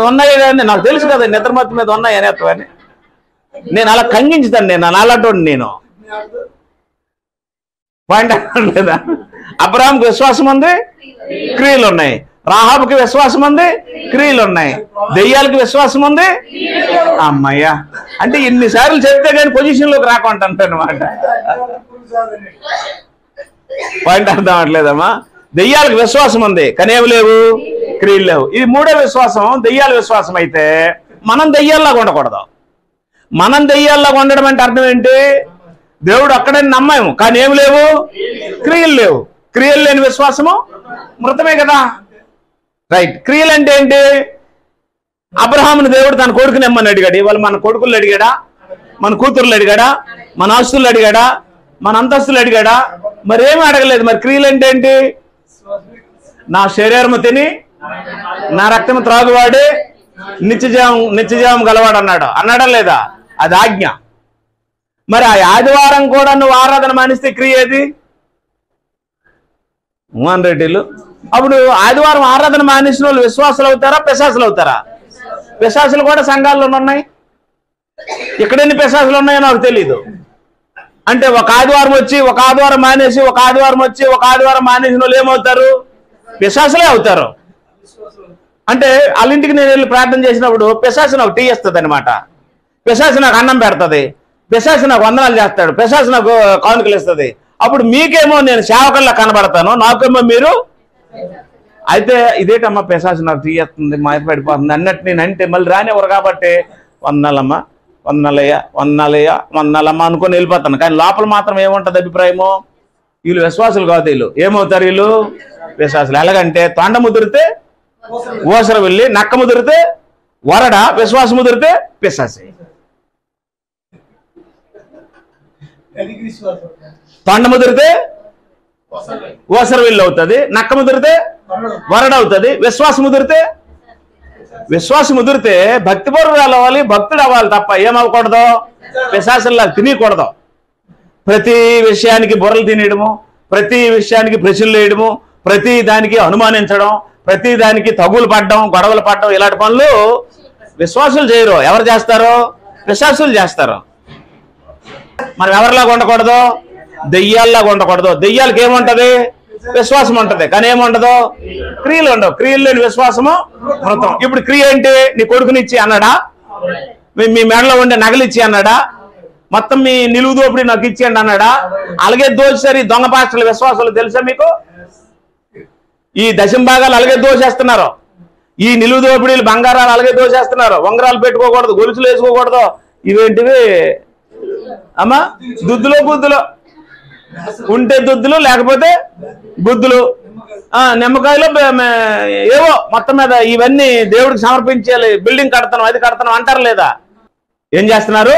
ఉన్నాయి కదండి. నాకు తెలుసు కదా నిద్రమత్తు మీద ఉన్నాయి అనేత్వని. నేను అలా కంగించుతాను. నేను అలాంటి నేను పాయింట్ లేదా? అబ్రహాంకి విశ్వాసం ఉంది, క్రియలు ఉన్నాయి. రాహాబుకి విశ్వాసం ఉంది, క్రియలు ఉన్నాయి. దెయ్యాలకి విశ్వాసం ఉంది. అమ్మయ్యా, అంటే ఇన్నిసార్లు చెప్తే కానీ పొజిషన్లోకి రాకుంటాను అనమాట. పాయింట్ అర్థం అవట్లేదమ్మా. దెయ్యాలకు విశ్వాసం ఉంది, కానీ ఏమి లేవు? క్రియలు లేవు. ఇది మూడో విశ్వాసం, దెయ్యాల విశ్వాసం. అయితే మనం దెయ్యాల్లాగా ఉండకూడదు. మనం దెయ్యాల్లాగా ఉండడం అంటే అర్థం ఏంటి? దేవుడు అక్కడని నమ్మాము, కానీ ఏమి లేవు? క్రియలు లేవు. క్రియలు లేని విశ్వాసము మృతమే కదా. రైట్. క్రియలు అంటే ఏంటి? అబ్రహాముని దేవుడు తన కొడుకుని ఎమ్మని అడిగాడు. ఇవాళ మన కొడుకులు అడిగాడా? మన కూతుర్లు అడిగాడా? మన ఆస్తులు అడిగాడా? మన అంతస్తులు అడిగాడా? మరి ఏమి అడగలేదు. మరి క్రియలు అంటే ఏంటి? నా శరీరము తిని నా రక్తము త్రాగువాడే నిత్యజీవం గలవాడు అన్నాడా లేదా? అది ఆజ్ఞ. మరి ఆ ఆదివారం కూడా నువ్వు ఆరాధన మానిస్తే క్రియ ఏది? మోహన్ రెడ్డిలు అప్పుడు ఆదివారం ఆరాధన మానేసిన వాళ్ళు విశ్వాసులు అవుతారా, పిశాసులు అవుతారా? పిశాసులు కూడా సంఘాల్లో ఉన్నాయి. ఇక్కడ ఎన్ని పిశాసులు ఉన్నాయో నాకు తెలీదు. అంటే ఒక ఆదివారం వచ్చి, ఒక ఆదివారం మానేసి, ఒక ఆదివారం వచ్చి, ఒక ఆదివారం మానేసిన వాళ్ళు ఏమవుతారు? పిశాసులే అవుతారు. అంటే వాళ్ళ ఇంటికి నేను వెళ్ళి ప్రార్థన చేసినప్పుడు పిశాసు నాకు టీ ఇస్తుంది అనమాట. పిశాసు నాకు అన్నం పెడుతుంది, పిశాసు నాకు వందనాలు చేస్తాడు, పిశాసు నాకు కానుకలు ఇస్తుంది. అప్పుడు మీకేమో నేను సేవకుల్లా కనబడతాను, నాకేమో మీరు. అయితే ఇదేటమ్మా పిశాసు నాకు టీ ఇస్తుంది, మాయపడిపోతుంది అన్నట్టు నేను అంటే మళ్ళీ రానివ్వరు. కాబట్టి వందనాలమ్మా, వందనాలయ్యా, వందనాలయ్యా, వందనాలమ్మా అనుకొని వెళ్ళిపోతాను. కానీ లోపల మాత్రం ఏముంటుంది అభిప్రాయము? వీళ్ళు విశ్వాసులు కాదు. వీళ్ళు ఏమవుతారు? వీళ్ళు విశ్వాసులు. ఎలాగంటే తొండ ముదిరితే ఓసర వెళ్ళి, నక్క ముదిరితే వరడ, విశ్వాసం ముదిరితే పిశాసి. తొండ ముదిరితే ఓసర వెళ్ళి అవుతుంది, నక్క ముదిరితే వరడ అవుతుంది, విశ్వాసం ముదిరితే భక్తిపరుడు అవ్వాలి, భక్తుడు అవ్వాలి తప్ప ఏమవ్వకూడదు? పిశాసుల్లా తినకూడదు. ప్రతి విషయానికి బుర్రలు తినేయడము, ప్రతి విషయానికి ప్రశ్నలు వేయడము, ప్రతి దానికి అనుమానించడం, ప్రతి దానికి తగులు పడడం, గొడవలు పడడం, ఇలాంటి పనులు విశ్వాసులు చేయరు. ఎవరు చేస్తారు? పిశాసులు చేస్తారు. మనం ఎవరిలాగా ఉండకూడదు? దెయ్యాల్లాగా ఉండకూడదు. దెయ్యాలకి ఏముంటది? విశ్వాసం ఉంటది, కానీ ఏముండదు? క్రియలు ఉండవు. క్రియలు లేని విశ్వాసము మృతం. ఇప్పుడు క్రియ ఏంటి? నీ కొడుకునిచ్చి అన్నాడా? మీ మెడలో ఉండే నగలిచ్చి అన్నాడా? మొత్తం మీ నిలువు దోపిడి నాకు ఇచ్చేయండి అన్నాడా? అలాగే దోచేసారు ఈ దొంగ పాస్టర్ల విశ్వాసాలు. తెలుసా మీకు? ఈ దశంభాగాలు అలాగే దోచేస్తున్నారు. ఈ నిలువు దోపిడీలు బంగారాలు అలాగే దోచేస్తున్నారు. ఉంగరాలు పెట్టుకోకూడదు, గొలుసులు వేసుకోకూడదు. ఇవేంటివి అమ్మా? దుద్దులో గుద్దులో ఉంటే దుద్దులు, లేకపోతే గుద్దులు. నిమ్మకాయలు ఏవో మొత్తం మీద ఇవన్నీ దేవుడికి సమర్పించాలి, బిల్డింగ్ కడతాను అది కడతాను అంటారు లేదా? ఏం చేస్తున్నారు?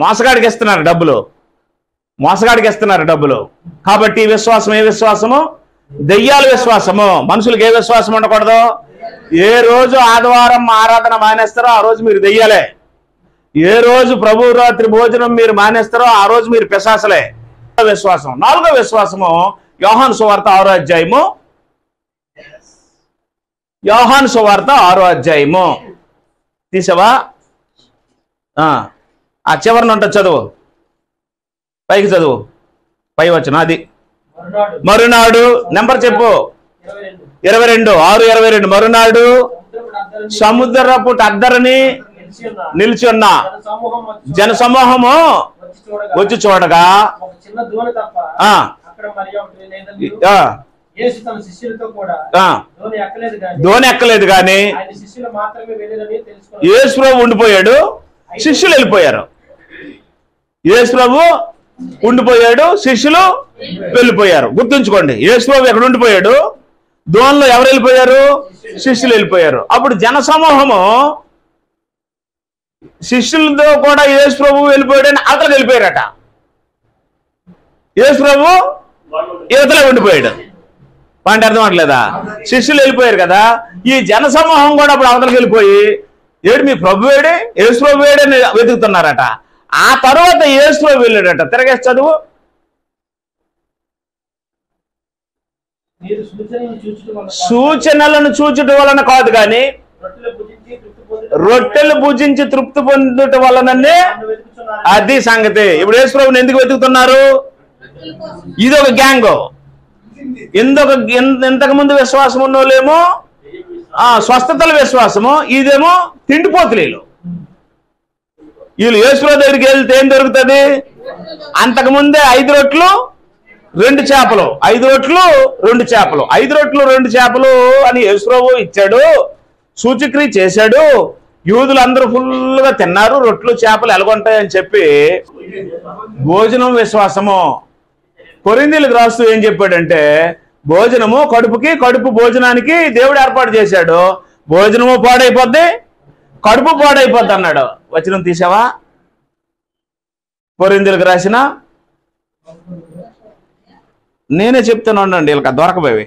మోసగాడికి ఇస్తున్నారు డబ్బులు, మోసగాడికి ఇస్తున్నారు డబ్బులు. కాబట్టి ఈ విశ్వాసం ఏ విశ్వాసము? దెయ్యాల విశ్వాసము. మనుషులకు ఏ విశ్వాసం ఉండకూడదు? ఏ రోజు ఆదివారం ఆరాధన మానేస్తారో ఆ రోజు మీరు దెయ్యాలే. ఏ రోజు ప్రభు రాత్రి భోజనం మీరు మానేస్తారో ఆ రోజు మీరు పిశాసలే. విశ్వాసం. 4వ విశ్వాసము యోహాను సువార్త 6వ అధ్యాయము. యోహాను సువార్త 6వ అధ్యాయము తీసావా? ఆ చివరిని ఉంటుంది, చదువు, పైకి చదువు, పై వచ్చిన అది. మరునాడు నెంబర్ చెప్పు. 22, 6:22. మరునాడు సముద్రపు అద్దరిని నిలిచి ఉన్న జన సమూహము వచ్చి చూడగా ధోని ఎక్కలేదు కానీ యేసు ప్రభు ఉండిపోయాడు, శిష్యులు వెళ్ళిపోయారు. యేసు ప్రభు ఉండిపోయాడు, శిష్యులు వెళ్ళిపోయారు. గుర్తుంచుకోండి, యేసు ప్రభు ఎక్కడ ఉండిపోయాడు? ధోనిలో ఎవరు వెళ్ళిపోయారు? శిష్యులు వెళ్ళిపోయారు. అప్పుడు జన సమూహము శిష్యులతో కూడా యేసు ప్రభు వెళ్ళిపోయాడని అవతలకు వెళ్ళిపోయారట. యేసు ప్రభు యువతలో ఉండిపోయాడు. పాయింట్ అర్థం అవట్లేదా? శిష్యులు వెళ్ళిపోయారు కదా, ఈ జన సమూహం కూడా అప్పుడు అవతలకు వెళ్ళిపోయి ఏడు మీ ప్రభు వేడే, యేసు ప్రభు వేడని వెతుకుతున్నారట. ఆ తర్వాత యేసు ప్రభు వెళ్ళాడట. తిరగేసి చదువు. సూచనలను చూచుట వలన కాదు కానీ రొట్టెలు భుజించి తృప్తి పొందుట వలననే. అది సంగతి. ఇప్పుడు యేసు ప్రభుని ఎందుకు వెతుకుతున్నారు? ఇది ఒక గ్యాంగ్. ఇంతకు ముందు విశ్వాసం ఉన్న వాళ్ళేమో స్వస్థతల విశ్వాసము, ఇదేమో తిండిపోతులు. వీళ్ళు యేసు ప్రభు దగ్గరికి వెళ్తే ఏం దొరుకుతుంది? అంతకుముందే 5 రొట్లు 2 చేపలు, 5 రొట్లు 2 చేపలు, 5 రొట్లు 2 చేపలు అని యేసు ప్రభు ఇచ్చాడు, సూచక్రియ చేశాడు. యూదులు అందరూ ఫుల్గా తిన్నారు, రొట్లు చేపలు ఎలాగొంటాయని చెప్పి భోజనం విశ్వాసము. కొరింథీయులకు రాస్తూ ఏం చెప్పాడంటే భోజనము కడుపుకి, కడుపు భోజనానికి దేవుడు ఏర్పాటు చేశాడు. భోజనము పాడైపోద్ది, కడుపు పాడైపోద్ది అన్నాడు. వచనం తీసావా? కొరింథీయులకు రాసిన, నేనే చెప్తాను ఉండండి, వీళ్ళకి దొరకబోయి.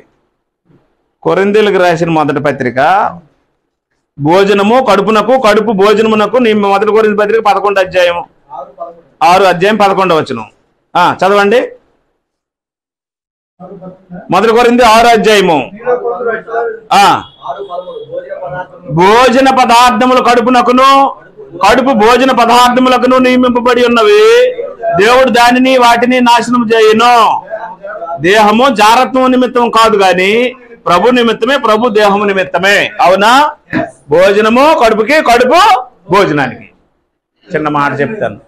కొరింథీయులకు రాసిన మొదటి పత్రిక, భోజనము కడుపునకు, కడుపు భోజనమునకు. నీ మొదటి కొరింథీ పత్రిక 11వ అధ్యాయం 6వ అధ్యాయం 11వ వచనం చదవండి. మొదటి కొరింథీ 6వ అధ్యాయము. భోజన పదార్థములు కడుపునకును, కడుపు భోజన పదార్థములకును నియమింపబడి ఉన్నవి. దేవుడు దానిని వాటిని నాశనం చేయను. దేహము జారత్వం నిమిత్తం కాదు గాని ప్రభు నిమిత్తమే, ప్రభు దేహము నిమిత్తమే. అవునా? భోజనము కడుపుకి, కడుపు భోజనానికి. చిన్న మాట చెప్తాను,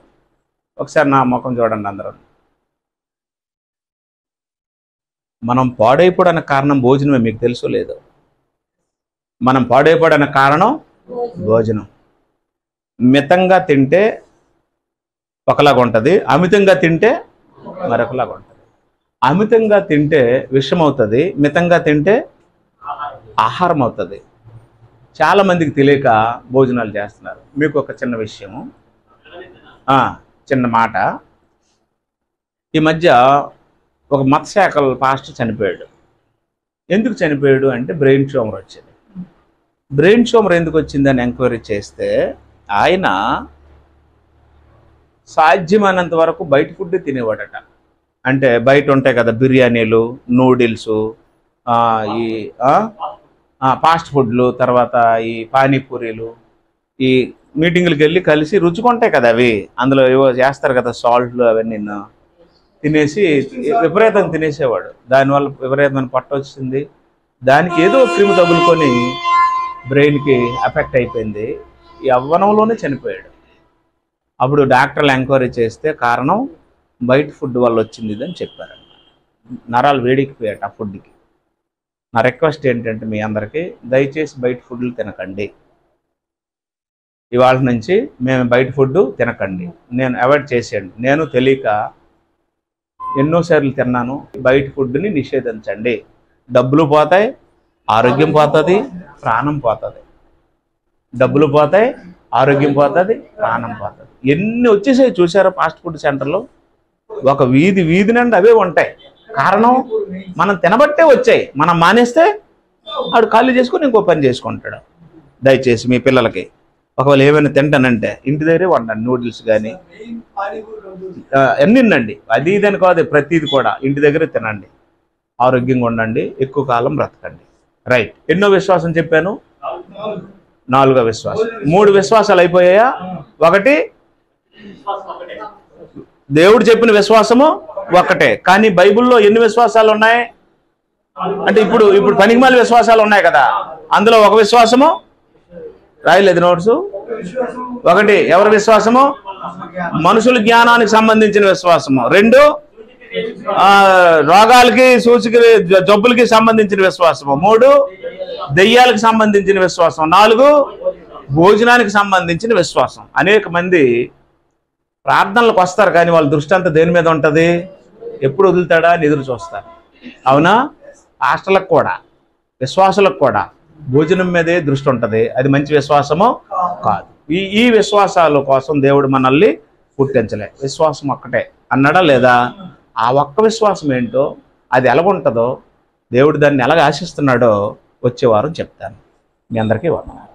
ఒకసారి నా ముఖం చూడండి అందరూ. మనం పాడైపోవడానికి కారణం భోజనమే. మీకు తెలుసో లేదో? మనం పాడైపోవడానికి కారణం భోజనం. మితంగా తింటే ఒకలాగా ఉంటుంది, అమితంగా తింటే మరొకలాగా ఉంటుంది. అమితంగా తింటే విషం అవుతుంది, మితంగా తింటే ఆహారం అవుతుంది. చాలామందికి తెలియక భోజనాలు చేస్తున్నారు. మీకు ఒక చిన్న విషయము, చిన్న మాట. ఈ మధ్య ఒక మత్స్యశాఖల పాస్టర్ చనిపోయాడు. ఎందుకు చనిపోయాడు అంటే బ్రెయిన్ ట్యూమర్ వచ్చింది. బ్రెయిన్ ట్యూమర్ ఎందుకు వచ్చిందని ఎంక్వైరీ చేస్తే ఆయన సాధ్యమైనంత వరకు బయట ఫుడ్ తినేవాడట. అంటే బయట ఉంటాయి కదా బిర్యానీలు, నూడిల్స్, ఈ ఫాస్ట్ ఫుడ్లు, తర్వాత ఈ పానీపూరీలు, ఈ మీటింగులకు వెళ్ళి కలిసి రుచుకుంటాయి కదా అవి, అందులో ఏవో చేస్తారు కదా సాల్ట్లు, అవన్నీ తినేసి విపరీతంగా తినేసేవాడు. దానివల్ల విపరీతమైన పట్టు వచ్చింది. దానికి ఏదో క్రిమి తగులుకొని బ్రెయిన్కి ఎఫెక్ట్ అయిపోయింది. ఈ యవ్వనంలోనే చనిపోయాడు. అప్పుడు డాక్టర్లు ఎంక్వైరీ చేస్తే కారణం బయట ఫుడ్ వల్ల వచ్చింది అని చెప్పారు. నరాలు వేడికిపోయాట ఆ ఫుడ్కి. నా రిక్వెస్ట్ ఏంటంటే మీ అందరికీ, దయచేసి బయట ఫుడ్లు తినకండి. ఇవాళ నుంచి మేము బయట ఫుడ్ తినకండి, నేను అవాయిడ్ చేసేయండి. నేను తెలియక ఎన్నోసార్లు తిన్నాను. బయట ఫుడ్ని నిషేధించండి. డబ్బులు పోతాయి, ఆరోగ్యం పోతుంది, ప్రాణం పోతుంది. డబ్బులు పోతాయి, ఆరోగ్యం పోతుంది, ప్రాణం పోతుంది. ఎన్ని వచ్చేసాయి చూసారా ఫాస్ట్ ఫుడ్ సెంటర్లో? ఒక వీధి నుండి అవే ఉంటాయి. కారణం మనం తినబట్టే వచ్చాయి. మనం మానేస్తే ఆడు ఖాళీ చేసుకొని ఇంకో పని చేసుకుంటాడు. దయచేసి మీ పిల్లలకి ఒకవేళ ఏమైనా తింటానంటే ఇంటి దగ్గరే వండండి. నూడిల్స్ కానీ అన్నిండి, అది ఇదని కాదు, ప్రతిది కూడా ఇంటి దగ్గరే తినండి. ఆరోగ్యంగా ఉండండి, ఎక్కువ కాలం బ్రతకండి. రైట్. ఎన్నో విశ్వాసం చెప్పాను? 4వ విశ్వాసం. 3 విశ్వాసాలు అయిపోయాయా? 1 దేవుడు చెప్పిన విశ్వాసము ఒక్కటే. కానీ బైబిల్లో ఎన్ని విశ్వాసాలు ఉన్నాయి అంటే ఇప్పుడు పనికిమాల విశ్వాసాలు ఉన్నాయి కదా, అందులో ఒక విశ్వాసము రాయలేదు నోట్స్. 1 ఎవరి విశ్వాసము? మనుషుల జ్ఞానానికి సంబంధించిన విశ్వాసము. 2 రోగాలకి సూచిక జబ్బులకి సంబంధించిన విశ్వాసము. 3 దెయ్యాలకు సంబంధించిన విశ్వాసం. 4 భోజనానికి సంబంధించిన విశ్వాసం. అనేక మంది ప్రార్థనలకు వస్తారు కానీ వాళ్ళ దృష్టి అంతా దేని మీద ఉంటుంది? ఎప్పుడు వదులుతాడా అని ఎదురు చూస్తారు. అవునా? హాస్టలకు కూడా, విశ్వాసులకు కూడా భోజనం మీదే దృష్టి ఉంటుంది. అది మంచి విశ్వాసమో కాదు. ఈ విశ్వాసాల కోసం దేవుడు మనల్ని పుట్టించలే. విశ్వాసం ఒక్కటే అన్నాడా లేదా? ఆ ఒక్క విశ్వాసం ఏంటో, అది ఎలాగుంటుందో, దేవుడు దాన్ని ఎలాగ ఆశిస్తున్నాడో వచ్చే వారం చెప్తాను. మీ అందరికీ వందనాలు.